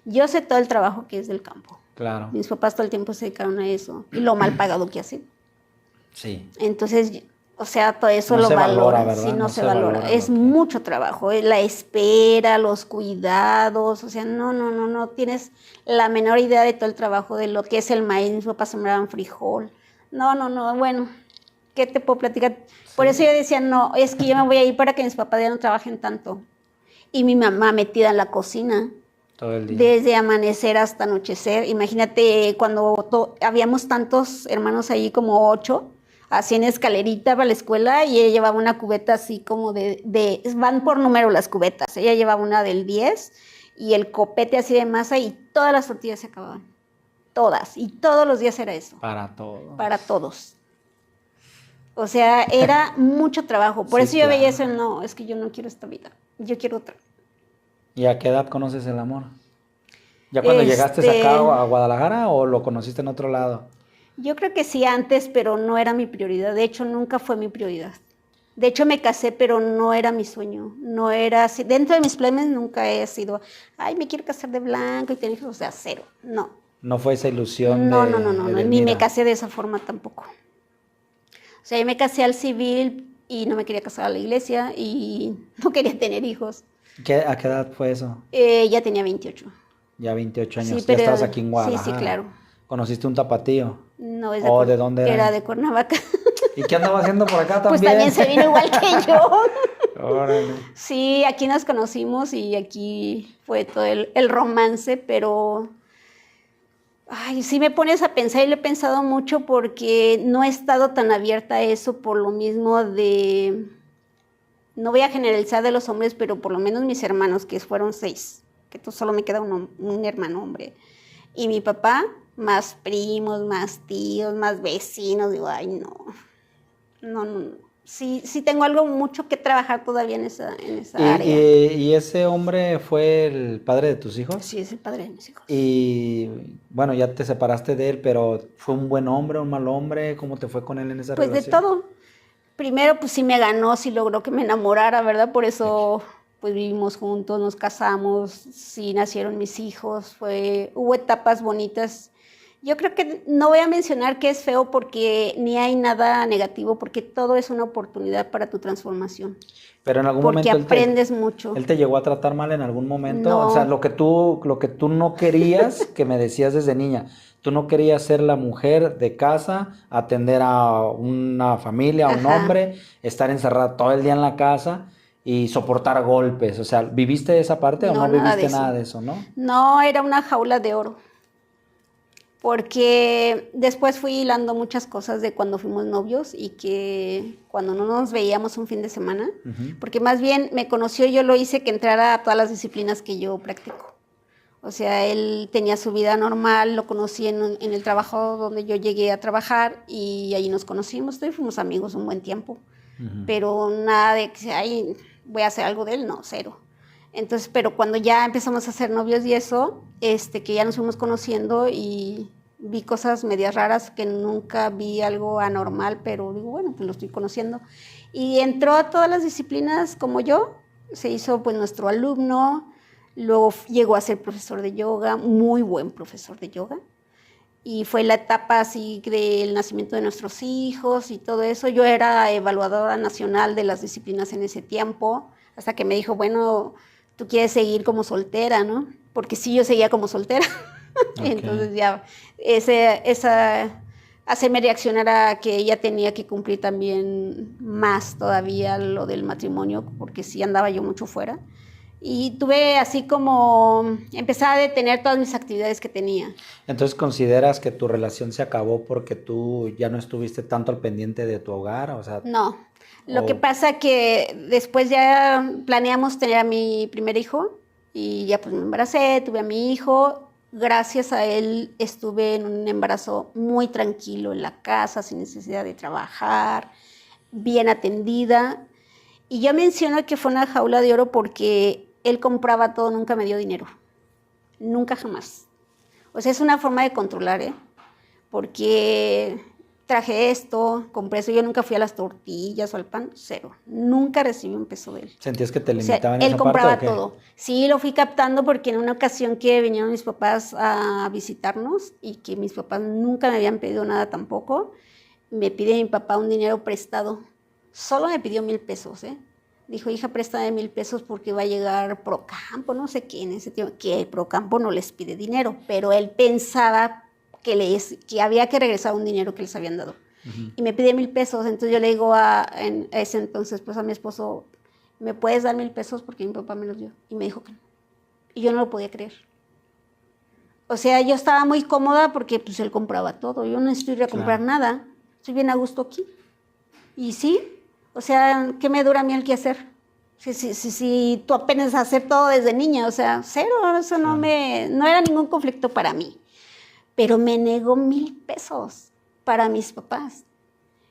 yo sé todo el trabajo que es del campo. Claro. Mis papás todo el tiempo se dedicaron a eso y lo mal pagado que hacen. Sí. Entonces, o sea, todo eso no lo se valora, ¿verdad? Sí, no se valora. Es mucho trabajo, la espera, los cuidados, o sea, no tienes la menor idea de todo el trabajo de lo que es el maíz. Mis papás sembraban frijol. Bueno, ¿qué te puedo platicar? Sí. Por eso yo decía, no, es que yo me voy a ir para que mis papás ya no trabajen tanto. Y mi mamá metida en la cocina. Todo el día. Desde amanecer hasta anochecer. Imagínate cuando habíamos tantos hermanos ahí, como 8, así en escalerita para la escuela, y ella llevaba una cubeta así como van por número las cubetas. Ella llevaba una del 10 y el copete así de masa y todas las tortillas se acababan. Todas. Y todos los días era eso. Para todos. Para todos. O sea, era mucho trabajo. Por eso yo veía eso, no, es que yo no quiero esta vida. Yo quiero otra. ¿Y a qué edad conoces el amor? ¿Ya cuando llegaste acá a Guadalajara o lo conociste en otro lado? Yo creo que sí antes, pero no era mi prioridad. De hecho, nunca fue mi prioridad. De hecho, me casé, pero no era mi sueño. No era así. Dentro de mis planes nunca he sido, ay, me quiero casar de blanco y tener hijos. O sea, cero. No. No fue esa ilusión No, ni me casé de esa forma tampoco. O sea, yo me casé al civil y no me quería casar a la iglesia y no quería tener hijos. ¿A qué edad fue eso? Ya tenía 28. Ya 28 años. Sí, pero, ya estabas aquí en Guadalajara. Sí, claro. ¿Conociste un tapatío? No, es ¿de dónde era? Era de Cuernavaca. ¿Y qué andaba haciendo por acá también? Pues también se vino igual que yo. Órale. Sí, aquí nos conocimos y aquí fue todo el romance, pero ay, sí me pones a pensar y lo he pensado mucho porque no he estado tan abierta a eso por lo mismo de, no voy a generalizar de los hombres, pero por lo menos mis hermanos, que fueron 6, que solo me queda un hermano hombre, y mi papá, más primos, más tíos, más vecinos. Digo, ay, no. Sí tengo algo mucho que trabajar todavía en esa área. ¿Y ese hombre fue el padre de tus hijos? Sí, es el padre de mis hijos. Y bueno, ya te separaste de él, pero ¿fue un buen hombre, un mal hombre? ¿Cómo te fue con él en esa relación? Pues de todo. Primero, pues sí me ganó, sí logró que me enamorara, ¿verdad? Por eso pues vivimos juntos, nos casamos, sí nacieron mis hijos, hubo etapas bonitas. Yo creo que no voy a mencionar que es feo porque ni hay nada negativo, porque todo es una oportunidad para tu transformación. Pero en algún porque momento aprendes mucho. ¿Él te llegó a tratar mal en algún momento? No. O sea, lo que tú no querías, que me decías desde niña, tú no querías ser la mujer de casa, atender a una familia, a un hombre, estar encerrada todo el día en la casa y soportar golpes. O sea, ¿viviste esa parte o no viviste nada de eso, no? No, era una jaula de oro. Porque después fui hilando muchas cosas de cuando fuimos novios y que cuando no nos veíamos un fin de semana, porque más bien me conoció y yo lo hice que entrara a todas las disciplinas que yo practico. O sea, él tenía su vida normal, lo conocí en el trabajo donde yo llegué a trabajar y allí nos conocimos, y fuimos amigos un buen tiempo. Pero nada de que, ay, voy a hacer algo de él, no, cero. Entonces, pero cuando ya empezamos a ser novios y eso, que ya nos fuimos conociendo y vi cosas medias raras que nunca vi algo anormal, pero digo, bueno, pues lo estoy conociendo. Y entró a todas las disciplinas como yo, se hizo pues nuestro alumno, luego llegó a ser profesor de yoga, muy buen profesor de yoga. Y fue la etapa así del nacimiento de nuestros hijos y todo eso. Yo era evaluadora nacional de las disciplinas en ese tiempo, hasta que me dijo, bueno, tú quieres seguir como soltera, ¿no? Porque sí, yo seguía como soltera. Okay. Entonces ya, hacerme reaccionar a que ella tenía que cumplir también más todavía lo del matrimonio, porque sí andaba yo mucho fuera. Y tuve así como, empecé a detener todas mis actividades que tenía. Entonces, ¿consideras que tu relación se acabó porque tú ya no estuviste tanto al pendiente de tu hogar? O sea, no, lo que pasa que después ya planeamos tener a mi primer hijo y ya pues me embaracé, tuve a mi hijo. Gracias a él estuve en un embarazo muy tranquilo en la casa, sin necesidad de trabajar, bien atendida. Y yo menciono que fue una jaula de oro porque él compraba todo, nunca me dio dinero. Nunca jamás. O sea, es una forma de controlar, ¿eh? Porque traje esto, compré eso. Yo nunca fui a las tortillas o al pan, cero. Nunca recibí un peso de él. ¿Sentías que te limitaban en esa parte? Él compraba parte, todo. Sí, lo fui captando porque en una ocasión que vinieron mis papás a visitarnos y que mis papás nunca me habían pedido nada tampoco, me pide mi papá un dinero prestado. Solo me pidió 1,000 pesos, ¿eh? Dijo, hija, préstame 1,000 pesos porque va a llegar Procampo, no sé qué en ese tiempo, que Procampo no les pide dinero, pero él pensaba que había que regresar un dinero que les habían dado. Y me pide 1,000 pesos, entonces yo le digo en ese entonces pues a mi esposo, ¿me puedes dar 1,000 pesos? Porque mi papá me los dio. Y me dijo que no. Y yo no lo podía creer. O sea, yo estaba muy cómoda porque pues él compraba todo. Yo no necesito ir a comprar nada. Estoy bien a gusto aquí. Y sí, o sea, ¿qué me dura a mí el quehacer? Si tú apenas hacer todo desde niña, o sea, cero, eso no era ningún conflicto para mí. Pero me negó 1,000 pesos para mis papás.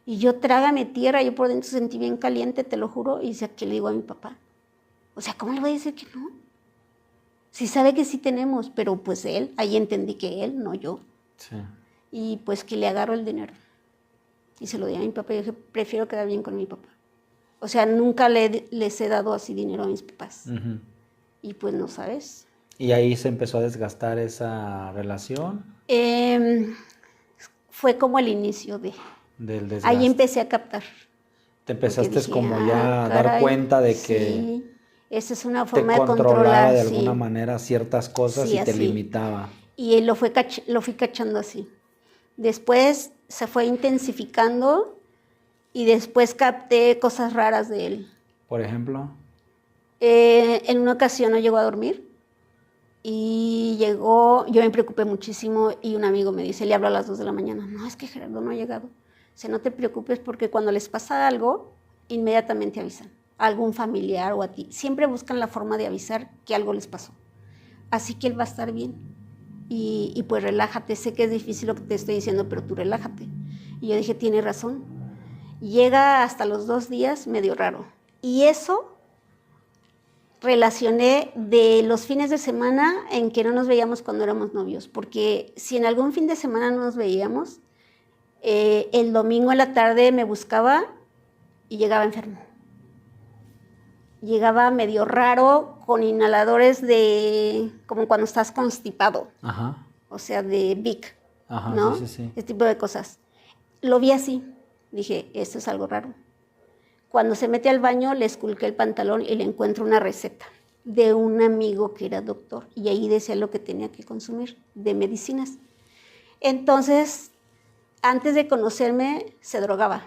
Y yo trágame tierra, yo por dentro sentí bien caliente, te lo juro, y dice, ¿qué le digo a mi papá? O sea, ¿cómo le voy a decir que no? Si sabe que sí tenemos, pero pues él, ahí entendí que él, no yo. Sí. Y pues que le agarro el dinero. Y se lo di a mi papá y dije, prefiero quedar bien con mi papá. O sea, nunca les he dado así dinero a mis papás. Y pues no sabes. ¿Y ahí se empezó a desgastar esa relación? Fue como el inicio del desgaste. Ahí empecé a captar. Te empezaste dije, como ya a dar cuenta de que sí, esa es una forma te de controlar de alguna manera ciertas cosas y te limitaba. Y lo fui cachando así. Después se fue intensificando y después capté cosas raras de él. ¿Por ejemplo? En una ocasión no llegó a dormir y llegó, yo me preocupé muchísimo y un amigo me dice, le hablo a las 2 de la mañana, no, es que Gerardo no ha llegado. Dice, no te preocupes porque cuando les pasa algo, inmediatamente avisan. A algún familiar o a ti. Siempre buscan la forma de avisar que algo les pasó. Así que él va a estar bien. Y pues relájate, sé que es difícil lo que te estoy diciendo, pero tú relájate. Y yo dije, tiene razón. Llega hasta los 2 días medio raro. Y eso relacioné de los fines de semana en que no nos veíamos cuando éramos novios. Porque si en algún fin de semana no nos veíamos, el domingo en la tarde me buscaba y llegaba enfermo. Llegaba medio raro, con inhaladores como cuando estás constipado. Ajá. O sea, de Vic. Ajá, ¿no? sí. Ese tipo de cosas. Lo vi así. Dije, esto es algo raro. Cuando se mete al baño, le esculqué el pantalón y le encuentro una receta de un amigo que era doctor. Y ahí decía lo que tenía que consumir de medicinas. Entonces, antes de conocerme, se drogaba.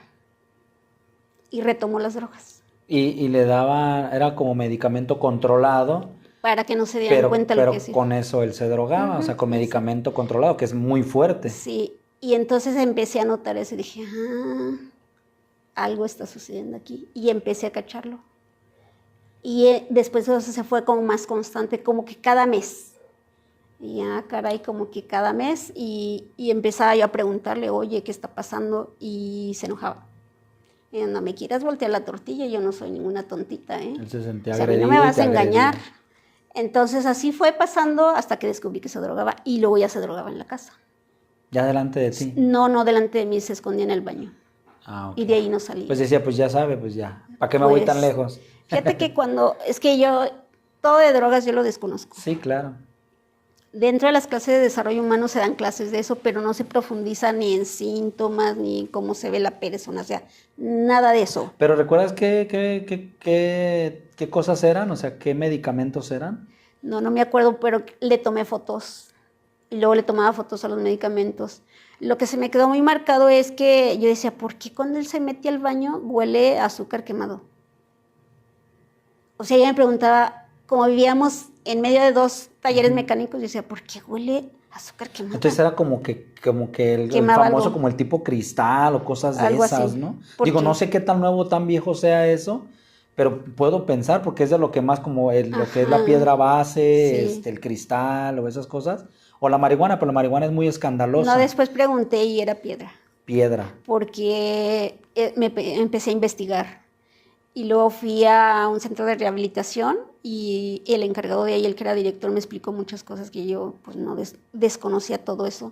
Y retomó las drogas. Y le daba, era como medicamento controlado. Para que no se dieran cuenta lo que hacía. Pero con eso él se drogaba, o sea, con medicamento controlado, que es muy fuerte. Sí, y entonces empecé a notar eso y dije, algo está sucediendo aquí. Y empecé a cacharlo. Y después eso se fue como más constante, como que cada mes. Y caray, como que cada mes. Y empezaba yo a preguntarle, oye, ¿qué está pasando? Y se enojaba. No me quieras voltear la tortilla, yo no soy ninguna tontita, ¿eh? Él se sentía agredido. No me vas a engañar. Entonces así fue pasando hasta que descubrí que se drogaba y luego ya se drogaba en la casa. ¿Ya delante de ti? No delante de mí, se escondía en el baño. Okay. Y de ahí no salía. Pues decía, pues ya sabe, pues ya. ¿Para qué me voy tan lejos? Fíjate que es que yo, todo de drogas yo lo desconozco. Sí, claro. Dentro de las clases de desarrollo humano se dan clases de eso, pero no se profundiza ni en síntomas, ni en cómo se ve la persona, o sea, nada de eso. ¿Pero recuerdas qué cosas eran? O sea, ¿qué medicamentos eran? No me acuerdo, pero le tomé fotos y luego le tomaba fotos a los medicamentos. Lo que se me quedó muy marcado es que yo decía, ¿por qué cuando él se mete al baño huele a azúcar quemado? O sea, yo me preguntaba, como vivíamos en medio de 2 talleres mecánicos, yo decía, ¿por qué huele azúcar quemada? Entonces era como que el famoso, como el tipo cristal o cosas de algo esas, así. ¿no? Digo, no sé qué tan nuevo, tan viejo sea eso, pero puedo pensar porque es de lo que más como lo que es la piedra base, sí. El cristal o esas cosas. O la marihuana, pero la marihuana es muy escandalosa. No, después pregunté y era piedra. Piedra. Porque empecé a investigar. Y luego fui a un centro de rehabilitación y el encargado de ahí, el que era director, me explicó muchas cosas que yo pues no desconocía todo eso.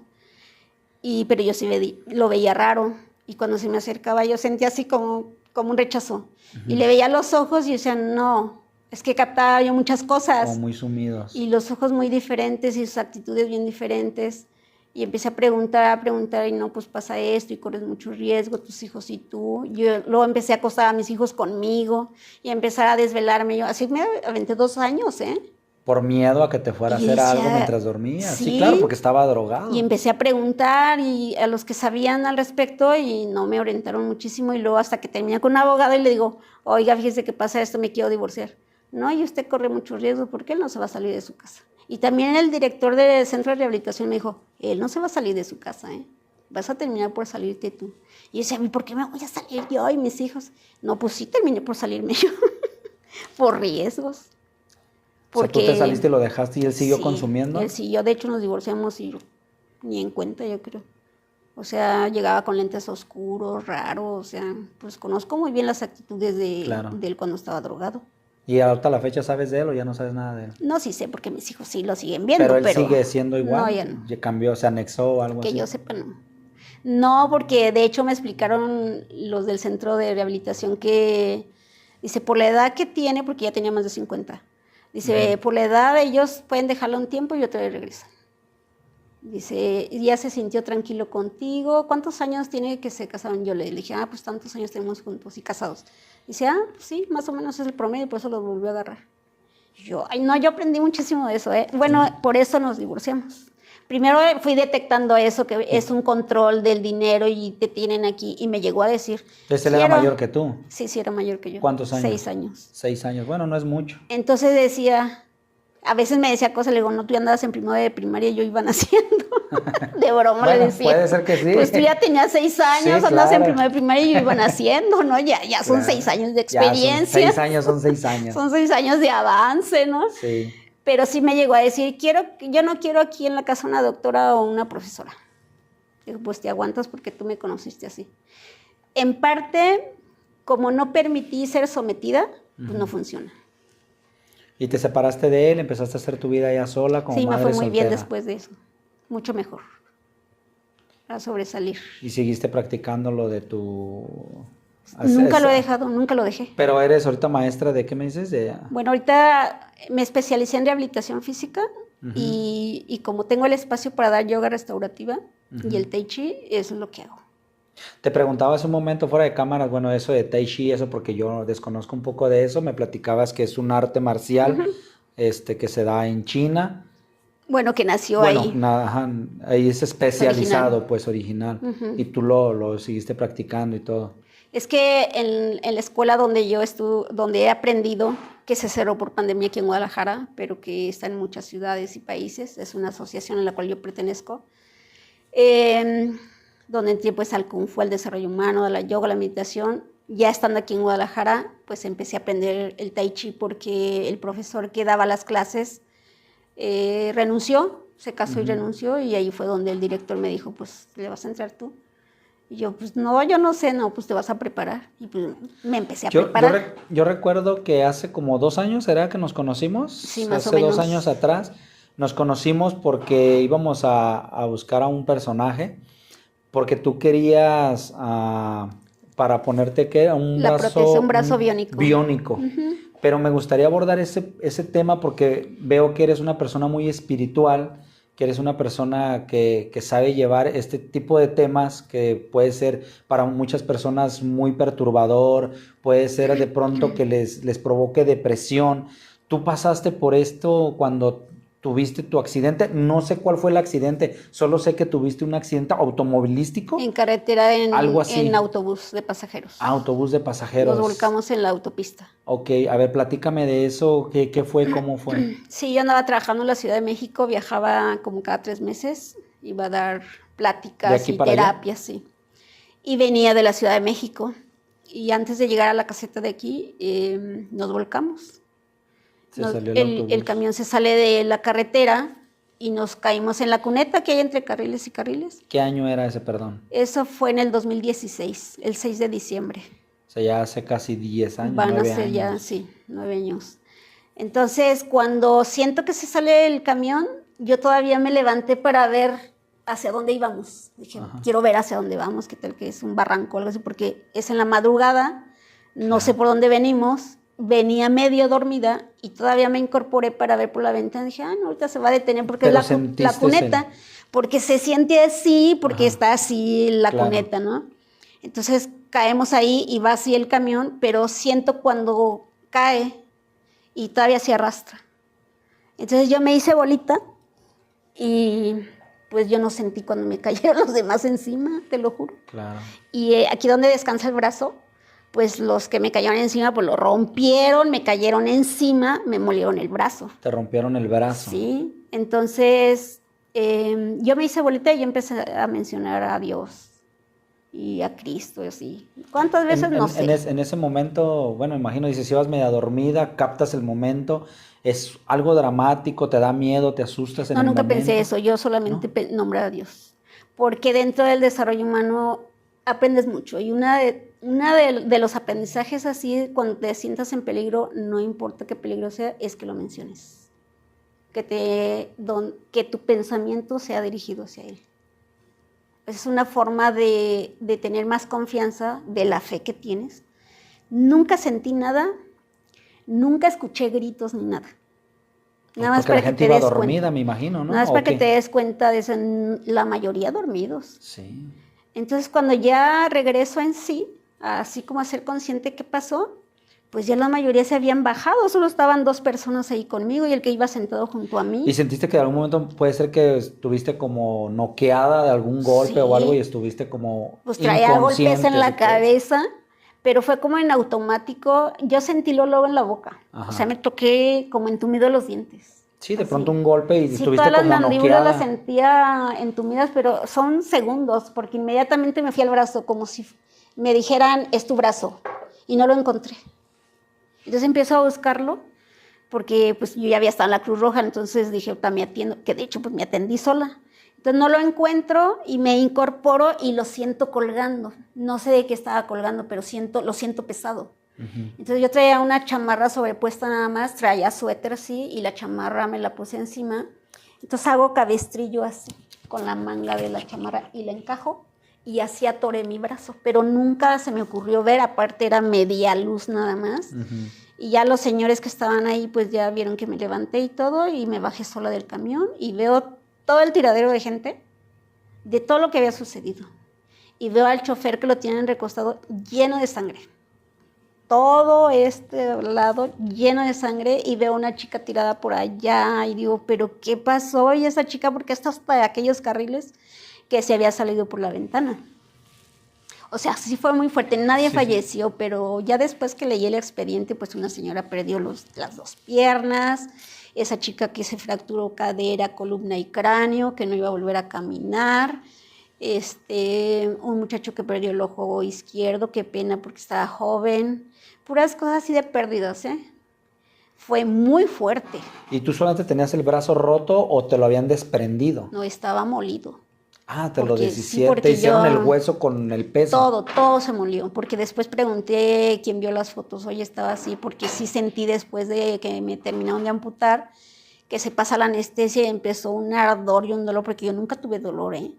Pero yo sí lo veía raro. Y cuando se me acercaba yo sentía así como un rechazo. Y le veía los ojos y decía, no, es que captaba yo muchas cosas. Como muy sumidos. Y los ojos muy diferentes y sus actitudes bien diferentes. Y empecé a preguntar, y no, pues pasa esto y corres mucho riesgo, tus hijos y tú. Yo luego empecé a acostar a mis hijos conmigo y a empezar a desvelarme. Yo así me aventé 2 años, ¿eh? Por miedo a que te fuera a hacer algo mientras dormías. Sí, claro, porque estaba drogado. Y empecé a preguntar y a los que sabían al respecto y no me orientaron muchísimo. Y luego hasta que terminé con un abogado y le digo, oiga, fíjese que pasa esto, me quiero divorciar. No, y usted corre mucho riesgo porque él no se va a salir de su casa. Y también el director del centro de rehabilitación me dijo, él no se va a salir de su casa, ¿eh? Vas a terminar por salirte tú. Y yo decía, ¿por qué me voy a salir yo y mis hijos? No, pues sí terminé por salirme yo, por riesgos. Porque, o sea, tú te saliste y lo dejaste y él siguió consumiendo. Él siguió, de hecho nos divorciamos y ni en cuenta, yo creo. O sea, llegaba con lentes oscuros, raros, o sea, pues conozco muy bien las actitudes de él cuando estaba drogado. ¿Y ahorita a la fecha sabes de él o ya no sabes nada de él? No, sí sé, porque mis hijos sí lo siguen viendo. Pero él sigue siendo igual. No, ya no. ¿Ya cambió, se anexó o algo así? Que yo sepa, no. No, porque de hecho me explicaron los del centro de rehabilitación que, dice, por la edad que tiene, porque ya tenía más de 50, dice, por la edad ellos pueden dejarlo un tiempo y otra vez regresan. Dice, ya se sintió tranquilo contigo. ¿Cuántos años tiene que se casaron? Yo le dije, pues tantos años tenemos juntos y casados. Dice, pues sí, más o menos es el promedio, por eso lo volvió a agarrar. Yo aprendí muchísimo de eso, ¿eh? Bueno, por eso nos divorciamos. Primero fui detectando eso, que es un control del dinero y te tienen aquí, y me llegó a decir... Entonces él era mayor que tú. Sí, era mayor que yo. ¿Cuántos años? 6 años. 6 años, bueno, no es mucho. Entonces decía... A veces me decía cosas, le digo, no, tú ya andabas en primero de primaria y yo iba naciendo. De broma bueno, le decía. Puede ser que sí. Pues tú ya tenías 6 años, andabas en primero de primaria y yo iba naciendo, ¿no? Ya son 6 años de experiencia. 6 años son 6 años. Son 6 años de avance, ¿no? Sí. Pero sí me llegó a decir, yo no quiero aquí en la casa una doctora o una profesora. Digo, pues te aguantas porque tú me conociste así. En parte, como no permití ser sometida, pues no funciona. ¿Y te separaste de él? ¿Empezaste a hacer tu vida ya sola como madre soltera? Sí, me fue muy bien después de eso. Mucho mejor. A sobresalir. ¿Y seguiste practicando lo de tu...? Nunca lo he dejado, nunca lo dejé. ¿Pero eres ahorita maestra de qué me dices? Bueno, ahorita me especialicé en rehabilitación física y como tengo el espacio para dar yoga restaurativa y el tai chi, eso es lo que hago. Te preguntaba hace un momento fuera de cámaras, bueno, eso de Tai Chi, eso porque yo desconozco un poco de eso, me platicabas que es un arte marcial que se da en China. Bueno, que nació ahí. Ahí es especializado, original. Y tú lo seguiste practicando y todo. Es que en la escuela donde yo donde he aprendido, que se cerró por pandemia aquí en Guadalajara, pero que está en muchas ciudades y países, es una asociación en la cual yo pertenezco, donde entré pues al Kung Fu, al desarrollo humano, a la yoga, a la meditación. Ya estando aquí en Guadalajara, pues empecé a aprender el Tai Chi porque el profesor que daba las clases renunció, se casó y renunció, y ahí fue donde el director me dijo, pues, ¿le vas a entrar tú? Y yo, pues, no, yo no sé, no, pues te vas a preparar. Y pues me empecé a preparar. Yo recuerdo que hace como 2 años, ¿era que nos conocimos? Sí, más o menos. Hace 2 años atrás, nos conocimos porque íbamos a buscar a un personaje, porque tú querías, para ponerte, ¿qué? Un brazo biónico. Biónico. Pero me gustaría abordar ese tema porque veo que eres una persona muy espiritual, que eres una persona que sabe llevar este tipo de temas que puede ser para muchas personas muy perturbador, puede ser de pronto que les provoque depresión. ¿Tú pasaste por esto cuando tuviste tu accidente. No sé cuál fue el accidente, solo sé que tuviste un accidente automovilístico. En carretera, algo así. En autobús de pasajeros. Autobús de pasajeros. Nos volcamos en la autopista. Ok, a ver, platícame de eso, ¿qué fue, cómo fue? Sí, yo andaba trabajando en la Ciudad de México, viajaba como cada 3 meses, iba a dar pláticas y terapias, sí. Y venía de la Ciudad de México, y antes de llegar a la caseta de aquí, nos volcamos. El camión se sale de la carretera y nos caímos en la cuneta que hay entre carriles y carriles. ¿Qué año era ese, perdón? Eso fue en el 2016, el 6 de diciembre. O sea, ya hace casi 10 años, Van a ser ya, sí, 9 años. Entonces, cuando siento que se sale el camión, yo todavía me levanté para ver hacia dónde íbamos. Dije, quiero ver hacia dónde vamos, qué tal que es un barranco o algo así, porque es en la madrugada, no sé por dónde venimos. Venía medio dormida y todavía me incorporé para ver por la ventana. Dije, no, ahorita se va a detener porque es la cuneta, porque se siente así, porque está así la cuneta, ¿no? Entonces caemos ahí y va así el camión, pero siento cuando cae y todavía se arrastra. Entonces yo me hice bolita y pues yo no sentí cuando me cayeron los demás encima, te lo juro. Claro. Y aquí donde descansa el brazo, pues los que me cayeron encima, pues lo rompieron, me cayeron encima, me molieron el brazo. ¿Te rompieron el brazo? Sí, entonces yo me hice bolita y yo empecé a mencionar a Dios y a Cristo y así. ¿Cuántas veces? No sé. En ese momento, bueno, imagino, dices, si vas media dormida, captas el momento, ¿es algo dramático, te da miedo, te asustas en el momento? No, nunca pensé eso, yo solamente nombré a Dios. Porque dentro del desarrollo humano aprendes mucho y una de los aprendizajes así, cuando te sientas en peligro, no importa qué peligro sea, es que lo menciones. Que tu pensamiento sea dirigido hacia él. Es una forma de tener más confianza de la fe que tienes. Nunca sentí nada, nunca escuché gritos ni nada. Nada más para que te des cuenta. Porque la gente iba dormida, me imagino, ¿no? Nada más para que te des cuenta de eso, la mayoría dormidos. Sí. Entonces, cuando ya regreso en sí, así como a ser consciente qué pasó, pues ya la mayoría se habían bajado, solo estaban 2 personas ahí conmigo y el que iba sentado junto a mí. ¿Y sentiste que en algún momento puede ser que estuviste como noqueada de algún golpe o algo y estuviste como pues traía golpes en la cabeza, pero fue como en automático, yo sentí luego en la boca. Ajá. O sea, me toqué como entumido los dientes. Sí, de pronto un golpe y estuviste como noqueada. Sí, todas las mandíbulas las sentía entumidas, pero son segundos, porque inmediatamente me fui al brazo, como si me dijeran, es tu brazo, y no lo encontré. Entonces empiezo a buscarlo, porque pues yo ya había estado en la Cruz Roja, entonces dije, me atiendo, que de hecho pues me atendí sola. Entonces no lo encuentro y me incorporo y lo siento colgando. No sé de qué estaba colgando, pero lo siento pesado. Entonces yo traía una chamarra sobrepuesta nada más, traía suéter así y la chamarra me la puse encima. Entonces hago cabestrillo así, con la manga de la chamarra y la encajo y así atoré mi brazo. Pero nunca se me ocurrió ver, aparte era media luz nada más. Y ya los señores que estaban ahí pues ya vieron que me levanté y todo y me bajé sola del camión y veo todo el tiradero de gente, de todo lo que había sucedido. Y veo al chofer que lo tienen recostado lleno de sangre. Todo este lado lleno de sangre y veo una chica tirada por allá y digo, ¿pero qué pasó? Y esa chica, porque está hasta aquellos carriles que se había salido por la ventana. O sea, sí fue muy fuerte, nadie falleció, pero ya después que leí el expediente, pues una señora perdió las 2 piernas, esa chica que se fracturó cadera, columna y cráneo, que no iba a volver a caminar, un muchacho que perdió el ojo izquierdo, qué pena porque estaba joven, puras cosas así de pérdidas, ¿eh? Fue muy fuerte. ¿Y tú solamente tenías el brazo roto o te lo habían desprendido? No, estaba molido. Ah, te lo deshicieron, te hicieron el hueso con el peso. Todo se molió, porque después pregunté quién vio las fotos, oye, estaba así, porque sí sentí después de que me terminaron de amputar, que se pasa la anestesia y empezó un ardor y un dolor, porque yo nunca tuve dolor, ¿eh?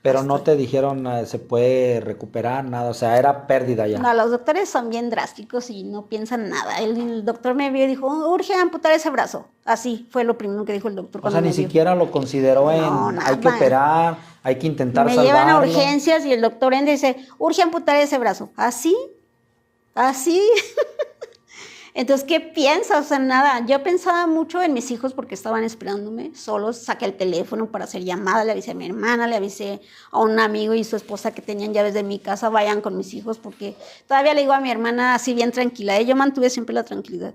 Pero no te dijeron se puede recuperar, nada, o sea, era pérdida ya. No, los doctores son bien drásticos y no piensan nada. El doctor me vio y dijo, urge amputar ese brazo. Así fue lo primero que dijo el doctor. O sea, ni siquiera lo consideró hay que operar, hay que intentar salvarlo. Me llevan a urgencias y el doctor entra y dice, urge amputar ese brazo. ¿Así? Entonces, ¿qué piensas? O sea, nada, yo pensaba mucho en mis hijos porque estaban esperándome solos, saqué el teléfono para hacer llamadas, le avisé a mi hermana, le avisé a un amigo y su esposa que tenían llaves de mi casa, vayan con mis hijos, porque todavía le digo a mi hermana así bien tranquila, yo mantuve siempre la tranquilidad.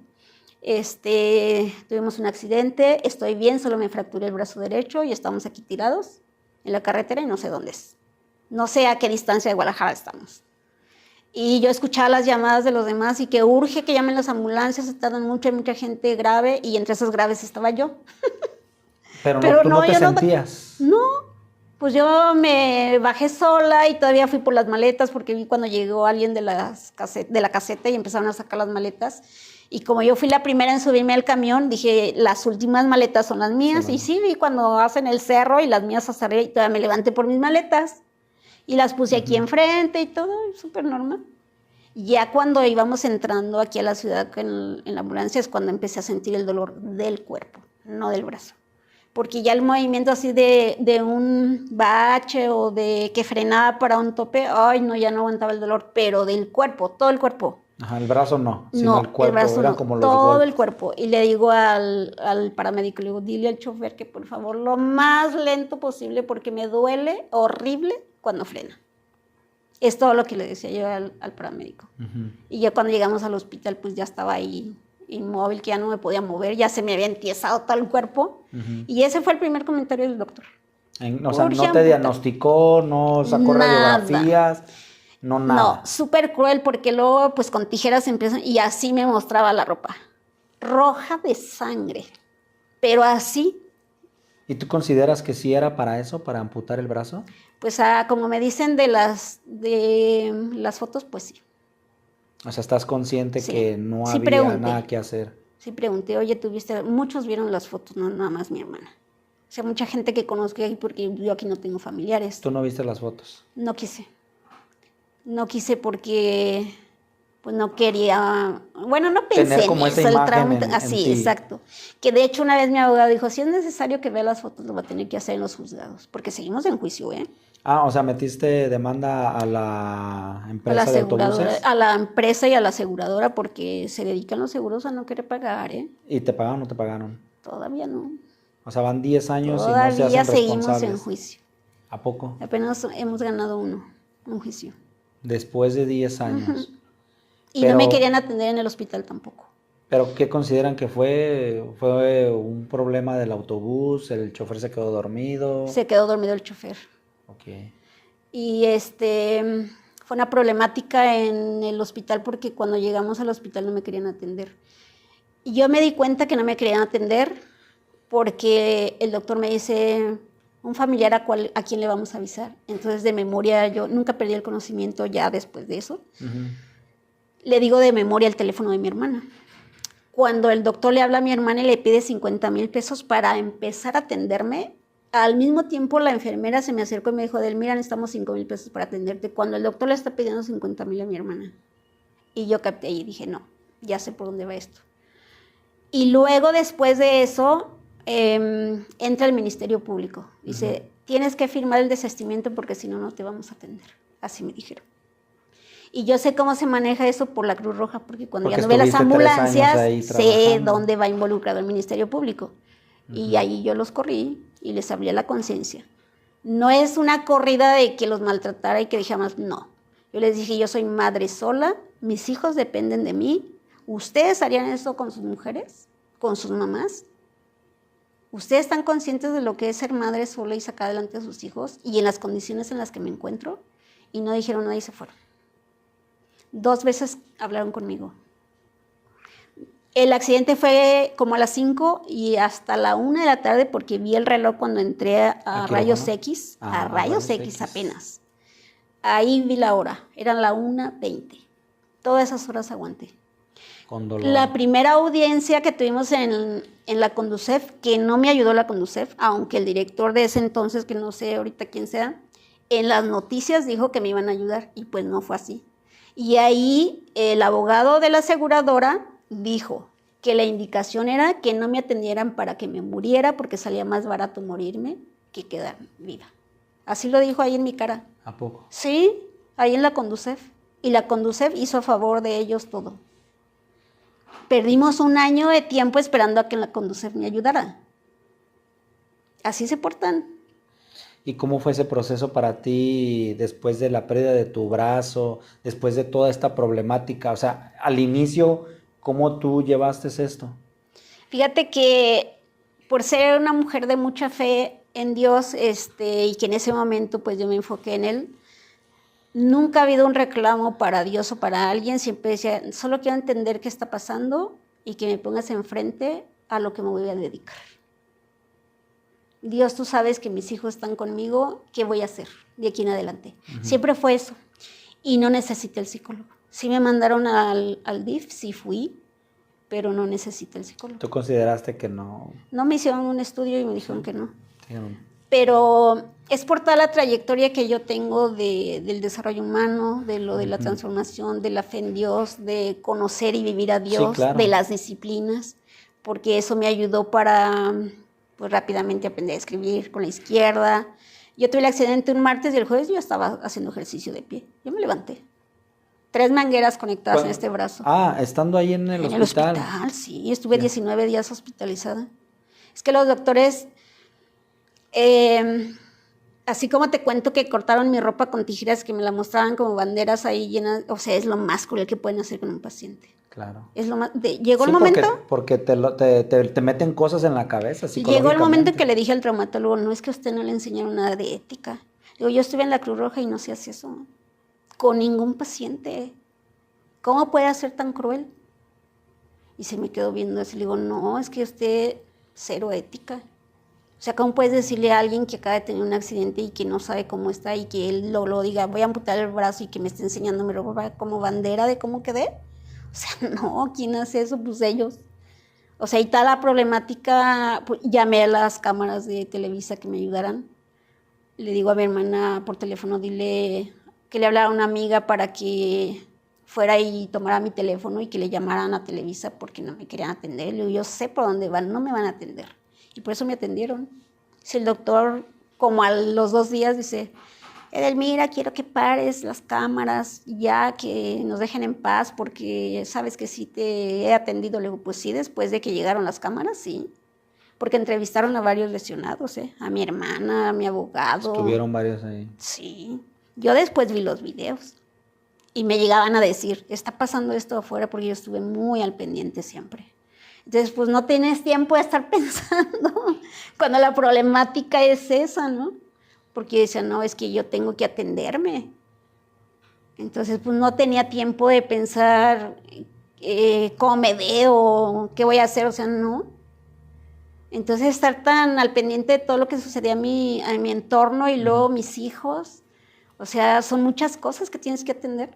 Tuvimos un accidente, estoy bien, solo me fracturé el brazo derecho y estamos aquí tirados en la carretera y no sé dónde es. No sé a qué distancia de Guadalajara estamos. Y yo escuchaba las llamadas de los demás y que urge que llamen las ambulancias, se tardan mucho, hay mucha gente grave y entre esas graves estaba yo. Pero tú no te sentías. No, pues yo me bajé sola y todavía fui por las maletas porque vi cuando llegó alguien de la caseta y empezaron a sacar las maletas. Y como yo fui la primera en subirme al camión, dije, las últimas maletas son las mías. Y sí, vi cuando hacen el cerro y las mías hasta arriba y todavía me levanté por mis maletas. Y las puse aquí enfrente y todo, súper normal. Ya cuando íbamos entrando aquí a la ciudad en la ambulancia es cuando empecé a sentir el dolor del cuerpo, no del brazo. Porque ya el movimiento así de un bache o de que frenaba para un tope, ay no, ya no aguantaba el dolor, pero del cuerpo, todo el cuerpo. Ajá, el brazo no, sino el cuerpo, el brazo eran no, como los todo golpes. el cuerpo. Y le digo al paramédico, le digo, dile al chofer que por favor lo más lento posible porque me duele horrible cuando frena. Es todo lo que le decía yo al paramédico. Y ya cuando llegamos al hospital, pues ya estaba ahí inmóvil, que ya no me podía mover, ya se me había entiesado todo el cuerpo. Y ese fue el primer comentario del doctor. O sea, no te diagnosticó, no sacó radiografías, no nada. No, súper cruel porque luego pues con tijeras empiezan y así me mostraba la ropa. Roja de sangre, pero así. ¿Y tú consideras que sí era para eso, para amputar el brazo? Pues como me dicen de las fotos, pues sí. O sea, ¿estás consciente que no sí había nada que hacer? Sí pregunté, oye, muchos vieron las fotos, no nada más mi hermana. O sea, mucha gente que conozco aquí porque yo aquí no tengo familiares. ¿Tú no viste las fotos? No quise. No quise porque pues no quería, bueno, no pensé tener como en esa eso, el imagen trauma, así, exacto. Que de hecho una vez mi abogado dijo, si es necesario que vea las fotos, lo va a tener que hacer en los juzgados, porque seguimos en juicio, ¿eh? Ah, o sea, metiste demanda a la empresa de autobuses. A la empresa y a la aseguradora porque se dedican los seguros a no querer pagar, ¿eh? ¿Y te pagaron o no te pagaron? Todavía no. O sea, van 10 años y no Todavía se hacen responsables. seguimos en juicio. ¿A poco? Apenas hemos ganado un juicio. Después de 10 años. Y no me querían atender en el hospital tampoco. ¿Pero qué consideran que fue? ¿Fue un problema del autobús? ¿El chofer se quedó dormido? Se quedó dormido el chofer. Ok. Y fue una problemática en el hospital porque cuando llegamos al hospital no me querían atender. Y yo me di cuenta que no me querían atender porque el doctor me dice, un familiar a quien le vamos a avisar. Entonces de memoria yo nunca perdí el conocimiento ya después de eso. Le digo de memoria el teléfono de mi hermana. Cuando el doctor le habla a mi hermana y le pide 50,000 pesos para empezar a atenderme, al mismo tiempo la enfermera se me acercó y me dijo, Delmira, necesitamos 5,000 pesos para atenderte. Cuando el doctor le está pidiendo 50,000 a mi hermana. Y yo capté y dije, no, ya sé por dónde va esto. Y luego después de eso, entra el Ministerio Público. Dice, tienes que firmar el desistimiento porque si no, no te vamos a atender. Así me dijeron. Y yo sé cómo se maneja eso por la Cruz Roja, porque cuando ya no ve las ambulancias, sé dónde va involucrado el Ministerio Público. Y ahí yo los corrí y les abrí la conciencia. No es una corrida de que los maltratara y que dijéramos, no. Yo les dije, yo soy madre sola, mis hijos dependen de mí. ¿Ustedes harían eso con sus mujeres? ¿Con sus mamás? ¿Ustedes están conscientes de lo que es ser madre sola y sacar adelante a sus hijos? Y en las condiciones en las que me encuentro. Y no dijeron nada y se fueron. 2 veces hablaron conmigo. El accidente fue como a las 5 y hasta la 1 de la tarde porque vi el reloj cuando entré a Rayos X. A Rayos X apenas. Ahí vi la hora. Eran la 1:20. Todas esas horas aguanté. Con dolor. La primera audiencia que tuvimos en la Conducef, que no me ayudó la Conducef, aunque el director de ese entonces, que no sé ahorita quién sea, en las noticias dijo que me iban a ayudar y pues no fue así. Y ahí el abogado de la aseguradora dijo que la indicación era que no me atendieran para que me muriera porque salía más barato morirme que quedar viva. Así lo dijo ahí en mi cara. ¿A poco? Sí, ahí en la Conducef. Y la Conducef hizo a favor de ellos todo. Perdimos un año de tiempo esperando a que la conducir me ayudara. Así se portan. ¿Y cómo fue ese proceso para ti después de la pérdida de tu brazo, después de toda esta problemática? O sea, al inicio, ¿cómo tú llevaste esto? Fíjate que por ser una mujer de mucha fe en Dios, y que en ese momento pues yo me enfoqué en Él, nunca ha habido un reclamo para Dios o para alguien. Siempre decía, solo quiero entender qué está pasando y que me pongas enfrente a lo que me voy a dedicar. Dios, tú sabes que mis hijos están conmigo, ¿qué voy a hacer de aquí en adelante? Uh-huh. Siempre fue eso. Y no necesité el psicólogo. Sí me mandaron al DIF, sí fui, pero no necesité el psicólogo. ¿Tú consideraste que no? No me hicieron un estudio y me dijeron que no. Sí. Pero es por toda la trayectoria que yo tengo del desarrollo humano, de lo de la transformación, de la fe en Dios, de conocer y vivir a Dios, sí, claro, de las disciplinas, porque eso me ayudó para pues rápidamente aprender a escribir con la izquierda. Yo tuve el accidente un martes y el jueves yo estaba haciendo ejercicio de pie. Yo me levanté. 3 mangueras conectadas en este brazo. Ah, estando ahí en el hospital. En el hospital, sí. Estuve 19 días hospitalizada. Es que los doctores, así como te cuento que cortaron mi ropa con tijeras que me la mostraban como banderas ahí llenas, o sea, es lo más cruel que pueden hacer con un paciente. Claro. Es lo más, llegó el momento. Porque te meten cosas en la cabeza. Llegó el momento que le dije al traumatólogo, no es que a usted no le enseñaron nada de ética. Digo, yo estuve en la Cruz Roja y no se hace eso con ningún paciente. ¿Cómo puede ser tan cruel? Y se me quedó viendo así. Le digo, no, es que usted cero ética. O sea, ¿cómo puedes decirle a alguien que acaba de tener un accidente y que no sabe cómo está y que él lo diga, voy a amputar el brazo y que me esté enseñando mi ropa como bandera de cómo quedé? O sea, no, ¿quién hace eso? Pues ellos. O sea, y tal la problemática, pues, llamé a las cámaras de Televisa que me ayudaran. Le digo a mi hermana por teléfono, dile que le hablara a una amiga para que fuera y tomara mi teléfono y que le llamaran a Televisa porque no me querían atender. Le digo, yo sé por dónde van, no me van a atender. Y por eso me atendieron. Dice el doctor, como a los 2 días, dice, Edelmira, quiero que pares las cámaras, ya que nos dejen en paz, porque sabes que sí te he atendido. Le digo, pues sí, después de que llegaron las cámaras, sí. Porque entrevistaron a varios lesionados, a mi hermana, a mi abogado. Estuvieron varios ahí. Sí. Yo después vi los videos y me llegaban a decir, está pasando esto afuera, porque yo estuve muy al pendiente siempre. Entonces, pues no tienes tiempo de estar pensando cuando la problemática es esa, ¿no? Porque decía, no, es que yo tengo que atenderme. Entonces, pues no tenía tiempo de pensar cómo me veo, qué voy a hacer, o sea, no. Entonces, estar tan al pendiente de todo lo que sucedía a mi entorno y luego mis hijos, o sea, son muchas cosas que tienes que atender.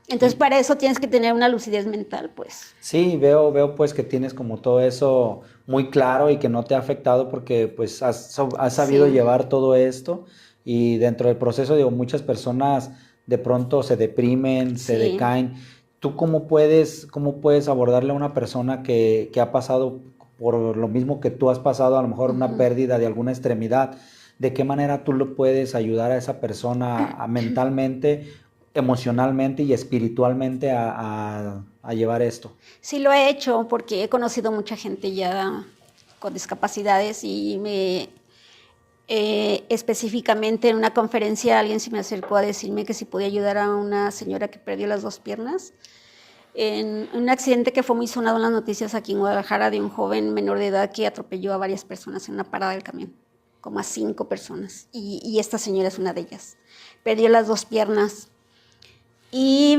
Entonces, para eso tienes que tener una lucidez mental, pues. Sí, veo pues que tienes como todo eso muy claro y que no te ha afectado porque pues has sabido llevar todo esto, y dentro del proceso, digo, muchas personas de pronto se deprimen, se decaen. ¿Tú cómo puedes abordarle a una persona que ha pasado por lo mismo que tú has pasado, a lo mejor una pérdida de alguna extremidad? ¿De qué manera tú le puedes ayudar a esa persona mentalmente, emocionalmente y espiritualmente a llevar esto? Sí, lo he hecho porque he conocido mucha gente ya con discapacidades y específicamente en una conferencia alguien se me acercó a decirme que si podía ayudar a una señora que perdió las 2 piernas en un accidente que fue muy sonado en las noticias aquí en Guadalajara, de un joven menor de edad que atropelló a varias personas en una parada del camión, como a 5 personas, y esta señora es una de ellas. Perdió las 2 piernas. Y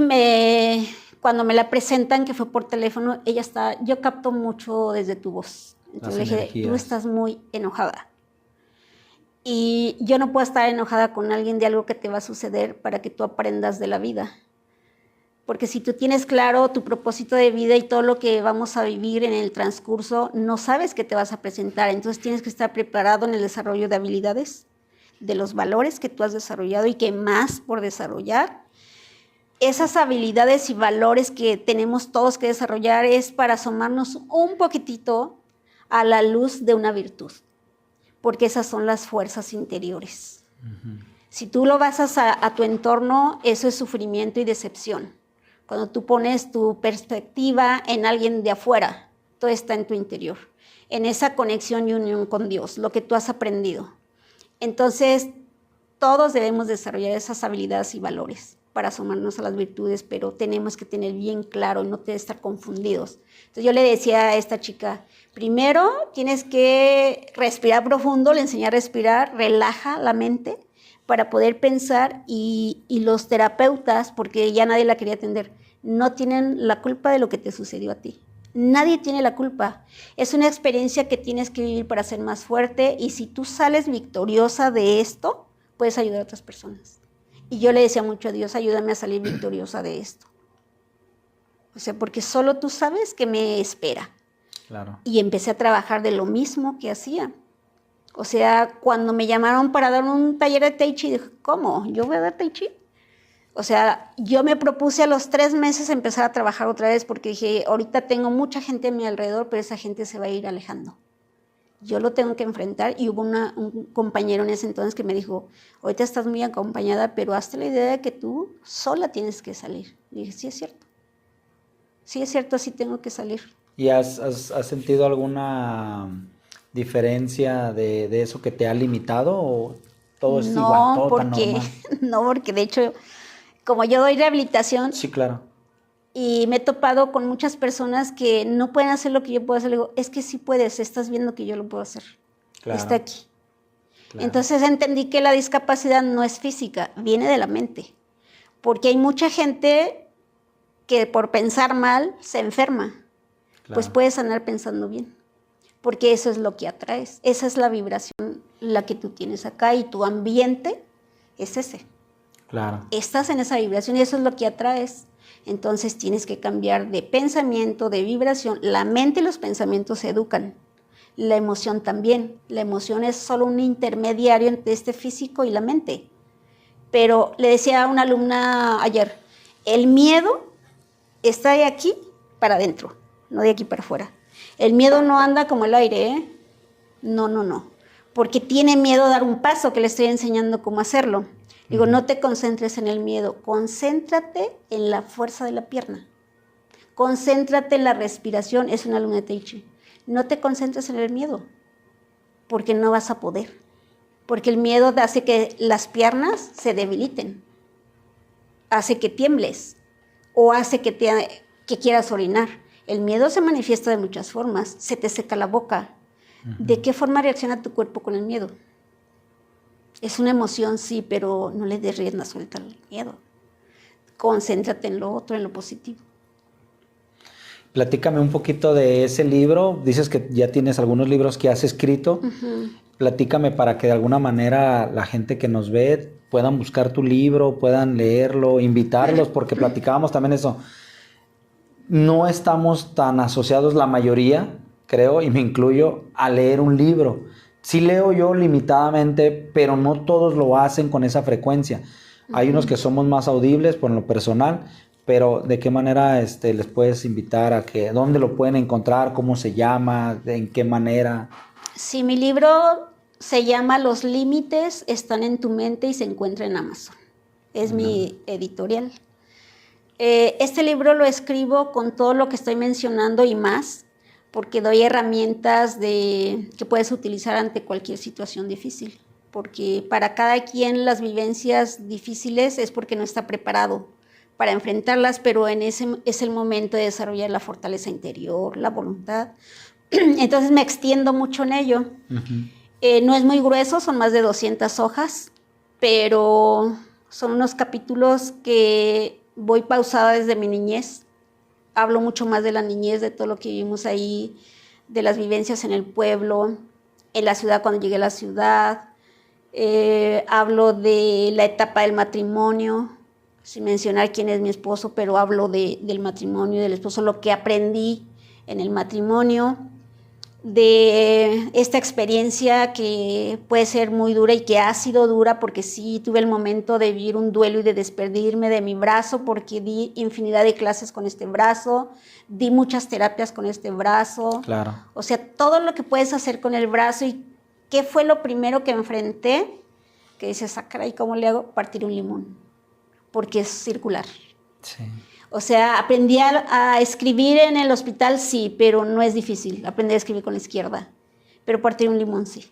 cuando me la presentan, que fue por teléfono, yo capto mucho desde tu voz. Entonces le dije, tú estás muy enojada. Y yo no puedo estar enojada con alguien de algo que te va a suceder para que tú aprendas de la vida. Porque si tú tienes claro tu propósito de vida y todo lo que vamos a vivir en el transcurso, no sabes qué te vas a presentar. Entonces tienes que estar preparado en el desarrollo de habilidades, de los valores que tú has desarrollado y que más por desarrollar. Esas habilidades y valores que tenemos todos que desarrollar es para asomarnos un poquitito a la luz de una virtud, porque esas son las fuerzas interiores. Uh-huh. Si tú lo basas a tu entorno, eso es sufrimiento y decepción, Cuando tú pones tu perspectiva en alguien de afuera, todo está en tu interior, en esa conexión y unión con Dios, lo que tú has aprendido. Entonces, todos debemos desarrollar esas habilidades y valores para asomarnos a las virtudes, pero tenemos que tener bien claro y no estar confundidos. Entonces yo le decía a esta chica, primero tienes que respirar profundo, le enseñé a respirar, relaja la mente para poder pensar, y los terapeutas, porque ya nadie la quería atender, no tienen la culpa de lo que te sucedió a ti. Nadie tiene la culpa. Es una experiencia que tienes que vivir para ser más fuerte, y si tú sales victoriosa de esto, puedes ayudar a otras personas. Y yo le decía mucho a Dios, ayúdame a salir victoriosa de esto. O sea, porque solo tú sabes qué me espera. Claro. Y empecé a trabajar de lo mismo que hacía. O sea, cuando me llamaron para dar un taller de Tai Chi, dije, ¿cómo? ¿Yo voy a dar Tai Chi? O sea, yo me propuse a los 3 meses empezar a trabajar otra vez, porque dije, ahorita tengo mucha gente a mi alrededor, pero esa gente se va a ir alejando. Yo lo tengo que enfrentar, y hubo un compañero en ese entonces que me dijo, ahorita estás muy acompañada, pero hazte la idea de que tú sola tienes que salir. Y dije, sí es cierto, así tengo que salir. ¿Y has sentido alguna diferencia de eso que te ha limitado, o todo es igual, todo tan normal? No, porque de hecho, como yo doy rehabilitación, sí, claro, y me he topado con muchas personas que no pueden hacer lo que yo puedo hacer. Le digo, es que sí puedes, estás viendo que yo lo puedo hacer. Claro. Está aquí. Claro. Entonces entendí que la discapacidad no es física, viene de la mente. Porque hay mucha gente que por pensar mal se enferma. Claro. Pues puedes andar pensando bien. Porque eso es lo que atraes. Esa es la vibración, la que tú tienes acá, y tu ambiente es ese. Claro. Estás en esa vibración y eso es lo que atraes. Entonces tienes que cambiar de pensamiento, de vibración. La mente y los pensamientos se educan. La emoción también. La emoción es solo un intermediario entre este físico y la mente. Pero le decía a una alumna ayer, el miedo está de aquí para adentro, no de aquí para afuera. El miedo no anda como el aire, ¿eh? No. Porque tiene miedo a dar un paso, que le estoy enseñando cómo hacerlo. Digo, no te concentres en el miedo, concéntrate en la fuerza de la pierna. Concéntrate en la respiración, es una alumna de Tai Chi. No te concentres en el miedo, porque no vas a poder. Porque el miedo hace que las piernas se debiliten, hace que tiembles, o hace que quieras orinar. El miedo se manifiesta de muchas formas, se te seca la boca. ¿De qué forma reacciona tu cuerpo con el miedo? Es una emoción, sí, pero no le des rienda suelta al miedo. Concéntrate en lo otro, en lo positivo. Platícame un poquito de ese libro. Dices que ya tienes algunos libros que has escrito. Platícame para que de alguna manera la gente que nos ve puedan buscar tu libro, puedan leerlo, invitarlos, porque platicábamos también eso. No estamos tan asociados la mayoría, creo, y me incluyo, a leer un libro. Sí leo yo limitadamente, pero no todos lo hacen con esa frecuencia. Hay unos que somos más audibles por lo personal, pero ¿de qué manera les puedes invitar a que, dónde lo pueden encontrar, cómo se llama, en qué manera? Sí, mi libro se llama Los límites están en tu mente y se encuentra en Amazon. Es mi editorial. Este libro lo escribo con todo lo que estoy mencionando y más, porque doy herramientas que puedes utilizar ante cualquier situación difícil. Porque para cada quien las vivencias difíciles es porque no está preparado para enfrentarlas, pero ese es el momento de desarrollar la fortaleza interior, la voluntad. Entonces me extiendo mucho en ello. No es muy grueso, son más de 200 hojas, pero son unos capítulos que voy pausada desde mi niñez. Hablo mucho más de la niñez, de todo lo que vivimos ahí, de las vivencias en el pueblo, en la ciudad cuando llegué a la ciudad. Hablo de la etapa del matrimonio, sin mencionar quién es mi esposo, pero hablo del matrimonio, del esposo, lo que aprendí en el matrimonio, de esta experiencia que puede ser muy dura y que ha sido dura, porque sí tuve el momento de vivir un duelo y de despedirme de mi brazo, porque di infinidad de clases con este brazo, di muchas terapias con este brazo. Claro. O sea, todo lo que puedes hacer con el brazo. ¿Y qué fue lo primero que enfrenté? Que dices, ah, caray, ¿cómo le hago? Partir un limón, porque es circular. Sí. O sea, aprendí a escribir en el hospital, sí, pero no es difícil. Aprender a escribir con la izquierda. Pero parte un limón, sí.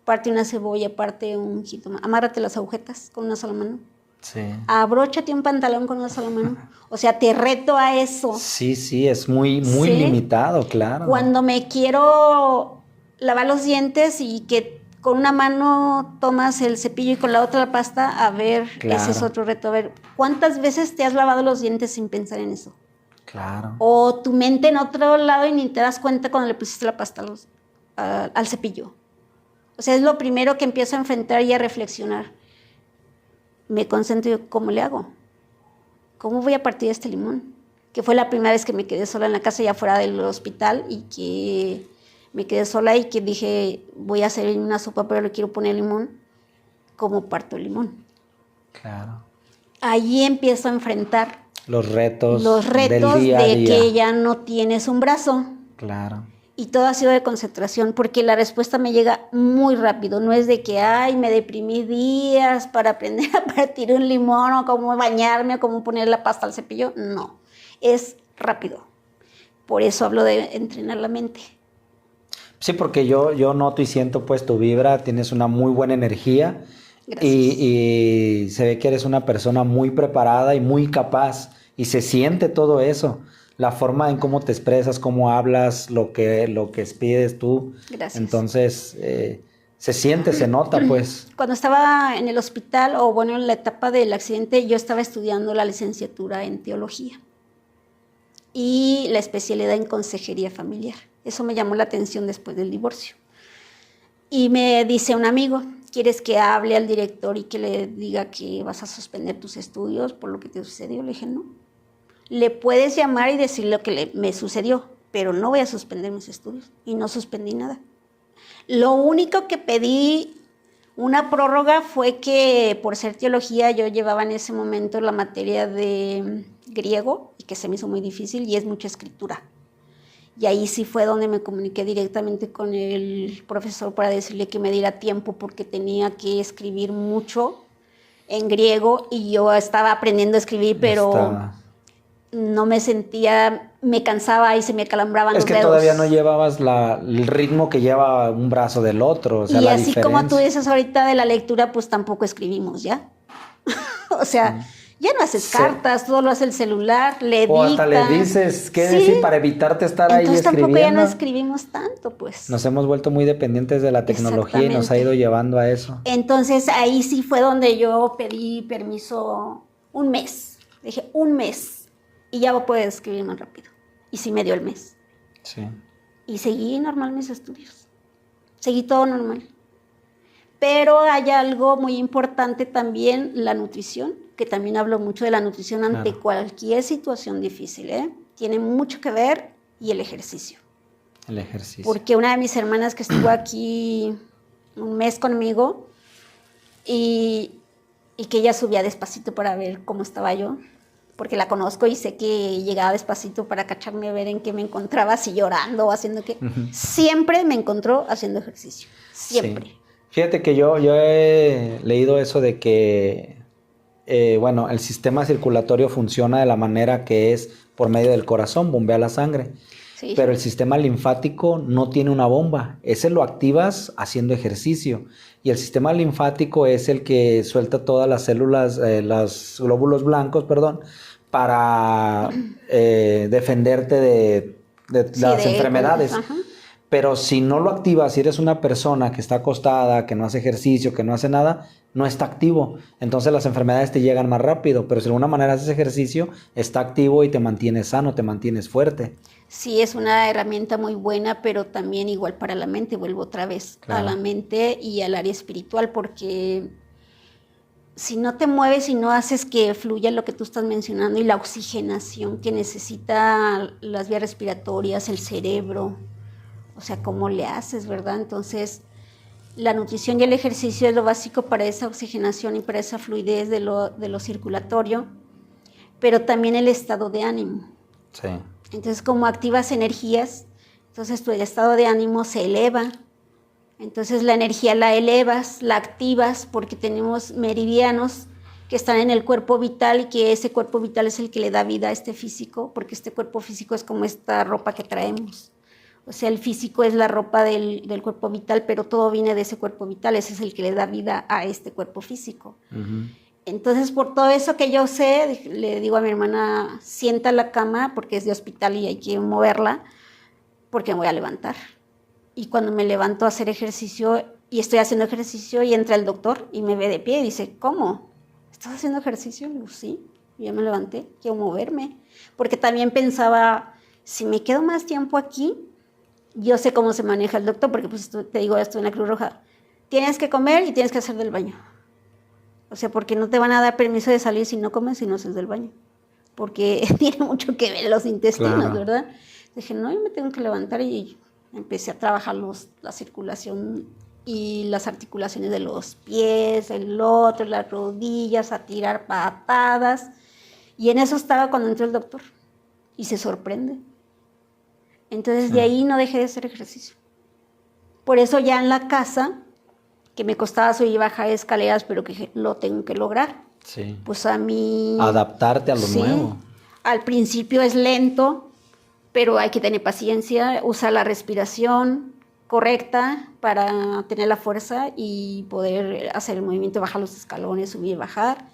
Parte una cebolla, parte un jitomate. Amárrate las agujetas con una sola mano. Sí. Abróchate un pantalón con una sola mano. O sea, te reto a eso. Sí, es muy ¿sí? Limitado, claro. Cuando me quiero lavar los dientes y que con una mano tomas el cepillo y con la otra la pasta, a ver, claro. Ese es otro reto. A ver, ¿cuántas veces te has lavado los dientes sin pensar en eso? Claro. O tu mente en otro lado y ni te das cuenta cuando le pusiste la pasta al cepillo. O sea, es lo primero que empiezo a enfrentar y a reflexionar. Me concentro y ¿cómo le hago? ¿Cómo voy a partir este limón? Que fue la primera vez que me quedé sola en la casa ya fuera del hospital y que me quedé sola y que dije, voy a hacer una sopa pero le quiero poner limón. ¿Cómo parto el limón? Claro. Ahí empiezo a enfrentar los retos del día a día. Que ya no tienes un brazo. Claro. Y todo ha sido de concentración, porque la respuesta me llega muy rápido. No es de que, ay, me deprimí días para aprender a partir un limón o cómo bañarme o cómo poner la pasta al cepillo. No, es rápido. Por eso hablo de entrenar la mente. Sí, porque yo noto y siento pues tu vibra, tienes una muy buena energía. Gracias. Y se ve que eres una persona muy preparada y muy capaz y se siente todo eso. La forma en cómo te expresas, cómo hablas, lo que pides tú. Gracias. Entonces, se siente, se nota, pues. Cuando estaba en el hospital, o bueno, en la etapa del accidente, yo estaba estudiando la licenciatura en teología y la especialidad en consejería familiar. Eso me llamó la atención después del divorcio. Y me dice un amigo, ¿quieres que hable al director y que le diga que vas a suspender tus estudios por lo que te sucedió? Le dije, no. Le puedes llamar y decir lo que me sucedió, pero no voy a suspender mis estudios. Y no suspendí nada. Lo único que pedí una prórroga fue que por ser teología yo llevaba en ese momento la materia de griego y que se me hizo muy difícil y es mucha escritura. Y ahí sí fue donde me comuniqué directamente con el profesor para decirle que me diera tiempo porque tenía que escribir mucho en griego y yo estaba aprendiendo a escribir, pero no me sentía, me cansaba y se me calambraban los dedos. Es que todavía no llevabas el ritmo que lleva un brazo del otro, o sea, y así como tú dices ahorita de la lectura, pues tampoco escribimos, ¿ya? O sea, ya no haces cartas, todo lo hace el celular, le editas. O hasta le dices, ¿qué decir? Para evitarte estar ahí escribiendo. Entonces tampoco ya no escribimos tanto, pues. Nos hemos vuelto muy dependientes de la tecnología y nos ha ido llevando a eso. Entonces ahí sí fue donde yo pedí permiso un mes. Dije, un mes. Y ya puedo escribir más rápido. Y sí me dio el mes. Sí. Y seguí normal mis estudios. Seguí todo normal. Pero hay algo muy importante también, la nutrición, que también hablo mucho de la nutrición ante cualquier situación difícil, ¿eh? Tiene mucho que ver, y el ejercicio. El ejercicio. Porque una de mis hermanas que estuvo aquí un mes conmigo y que ella subía despacito para ver cómo estaba yo, porque la conozco y sé que llegaba despacito para cacharme a ver en qué me encontraba, si llorando o haciendo qué. Siempre me encontró haciendo ejercicio, siempre. Sí. Fíjate que yo he leído eso de que, bueno, el sistema circulatorio funciona de la manera que es por medio del corazón, bombea la sangre. Sí. Pero el sistema linfático no tiene una bomba, ese lo activas haciendo ejercicio. Y el sistema linfático es el que suelta todas las células, los glóbulos blancos, perdón, para defenderte de las enfermedades. Pero si no lo activas, si eres una persona que está acostada, que no hace ejercicio, que no hace nada, no está activo. Entonces las enfermedades te llegan más rápido. Pero si de alguna manera haces ejercicio, está activo y te mantienes sano, te mantienes fuerte. Sí, es una herramienta muy buena, pero también igual para la mente. Vuelvo otra vez a la mente y al área espiritual, porque si no te mueves y no haces que fluya lo que tú estás mencionando y la oxigenación que necesita las vías respiratorias, el cerebro, o sea, ¿cómo le haces, verdad? Entonces, la nutrición y el ejercicio es lo básico para esa oxigenación y para esa fluidez de lo circulatorio, pero también el estado de ánimo. Sí. Entonces, como activas energías, entonces tu estado de ánimo se eleva. Entonces, la energía la elevas, la activas, porque tenemos meridianos que están en el cuerpo vital y que ese cuerpo vital es el que le da vida a este físico, porque este cuerpo físico es como esta ropa que traemos. O sea, el físico es la ropa del cuerpo vital, pero todo viene de ese cuerpo vital, ese es el que le da vida a este cuerpo físico. Uh-huh. Entonces, por todo eso que yo sé, le digo a mi hermana, sienta la cama, porque es de hospital y hay que moverla, porque me voy a levantar. Y cuando me levanto a hacer ejercicio, y estoy haciendo ejercicio, y entra el doctor y me ve de pie y dice, ¿cómo? ¿Estás haciendo ejercicio? Le digo, sí. Y ya me levanté, quiero moverme. Porque también pensaba, si me quedo más tiempo aquí, yo sé cómo se maneja el doctor, porque pues te digo, estoy en la Cruz Roja. Tienes que comer y tienes que hacer del baño. O sea, porque no te van a dar permiso de salir si no comes y no haces del baño. Porque tiene mucho que ver los intestinos, claro. ¿Verdad? Dije, no, yo me tengo que levantar y empecé a trabajar la circulación y las articulaciones de los pies, el otro, las rodillas, a tirar patadas. Y en eso estaba cuando entró el doctor. Y se sorprende. Entonces, de ahí no dejé de hacer ejercicio. Por eso ya en la casa, que me costaba subir y bajar escaleras, pero que lo tengo que lograr. Sí. Pues a mí... Adaptarte a lo nuevo. Al principio es lento, pero hay que tener paciencia, usar la respiración correcta para tener la fuerza y poder hacer el movimiento, bajar los escalones, subir y bajar.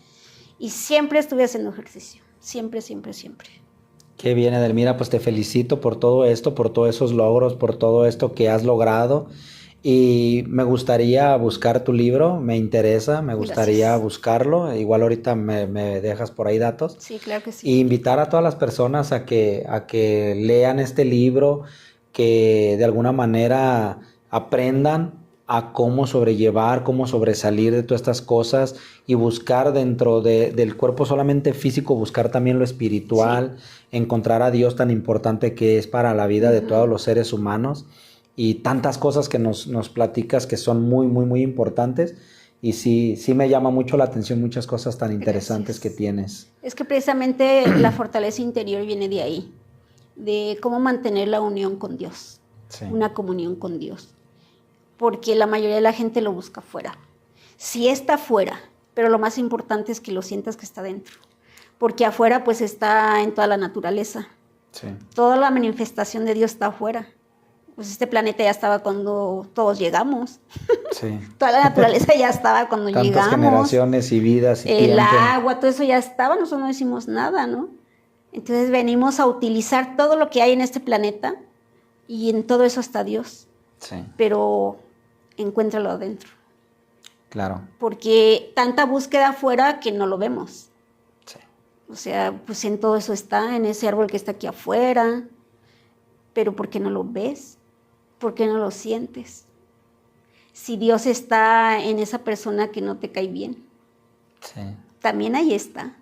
Y siempre estuve haciendo ejercicio, siempre, siempre, siempre. Qué bien, Edelmira, pues te felicito por todo esto, por todos esos logros, por todo esto que has logrado. Y me gustaría buscar tu libro, me interesa, me gustaría Gracias. Buscarlo. Igual ahorita me dejas por ahí datos. Sí, claro que sí. Y invitar a todas las personas a que lean este libro, que de alguna manera aprendan a cómo sobrellevar, cómo sobresalir de todas estas cosas y buscar dentro del cuerpo solamente físico, buscar también lo espiritual, encontrar a Dios tan importante que es para la vida de todos los seres humanos. Y tantas cosas que nos platicas que son muy, muy, muy importantes. Y sí me llama mucho la atención muchas cosas tan interesantes que tienes. Es que precisamente la fortaleza interior viene de ahí, de cómo mantener la unión con Dios, una comunión con Dios. Porque la mayoría de la gente lo busca afuera. Sí está afuera, pero lo más importante es que lo sientas que está dentro. Porque afuera pues está en toda la naturaleza. Sí. Toda la manifestación de Dios está afuera. Pues este planeta ya estaba cuando todos llegamos. Sí. Toda la naturaleza ya estaba cuando llegamos. Tantas generaciones y vidas y el agua, todo eso ya estaba, nosotros no hicimos nada, ¿no? Entonces venimos a utilizar todo lo que hay en este planeta y en todo eso está Dios. Sí. Pero encuéntralo adentro. Claro. Porque tanta búsqueda afuera que no lo vemos. Sí. O sea, pues en todo eso está, en ese árbol que está aquí afuera. Pero ¿por qué no lo ves? ¿Por qué no lo sientes? Si Dios está en esa persona que no te cae bien. Sí. También ahí está.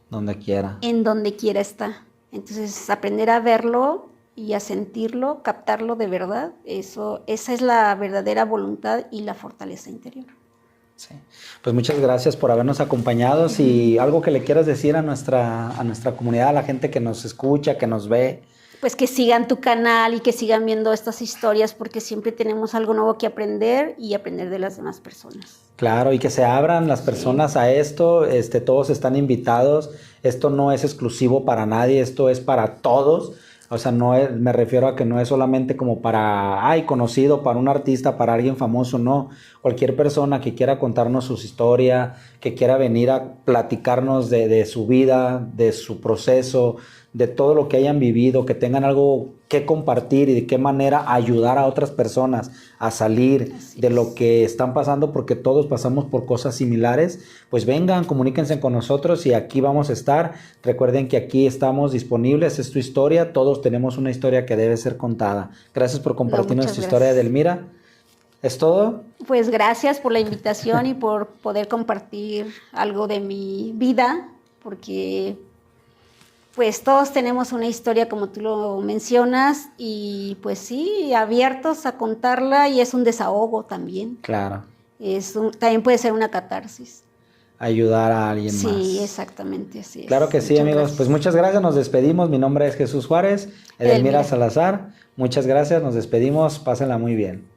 Donde quiera. En donde quiera está. Entonces, aprender a verlo y a sentirlo, captarlo de verdad, esa es la verdadera voluntad y la fortaleza interior. Sí. Pues muchas gracias por habernos acompañado. Si algo que le quieras decir a nuestra comunidad, a la gente que nos escucha, que nos ve. Pues que sigan tu canal y que sigan viendo estas historias porque siempre tenemos algo nuevo que aprender y aprender de las demás personas. Claro, y que se abran las personas a esto, todos están invitados, esto no es exclusivo para nadie, esto es para todos. O sea, me refiero a que no es solamente como para, conocido, para un artista, para alguien famoso, no. Cualquier persona que quiera contarnos su historia, que quiera venir a platicarnos de su vida, de su proceso, de todo lo que hayan vivido, que tengan algo que compartir y de qué manera ayudar a otras personas a salir de lo que están pasando, porque todos pasamos por cosas similares, pues vengan, comuníquense con nosotros y aquí vamos a estar. Recuerden que aquí estamos disponibles, es tu historia, todos tenemos una historia que debe ser contada. Gracias por compartirnos tu historia, Edelmira. ¿Es todo? Pues gracias por la invitación y por poder compartir algo de mi vida, porque pues todos tenemos una historia como tú lo mencionas y pues sí, abiertos a contarla y es un desahogo también. Claro. También puede ser una catarsis. Ayudar a alguien más. Sí, exactamente, así es. Claro que sí, amigos. Gracias. Pues muchas gracias, nos despedimos. Mi nombre es Jesús Juárez, Edelmira Salazar. Muchas gracias, nos despedimos, pásenla muy bien.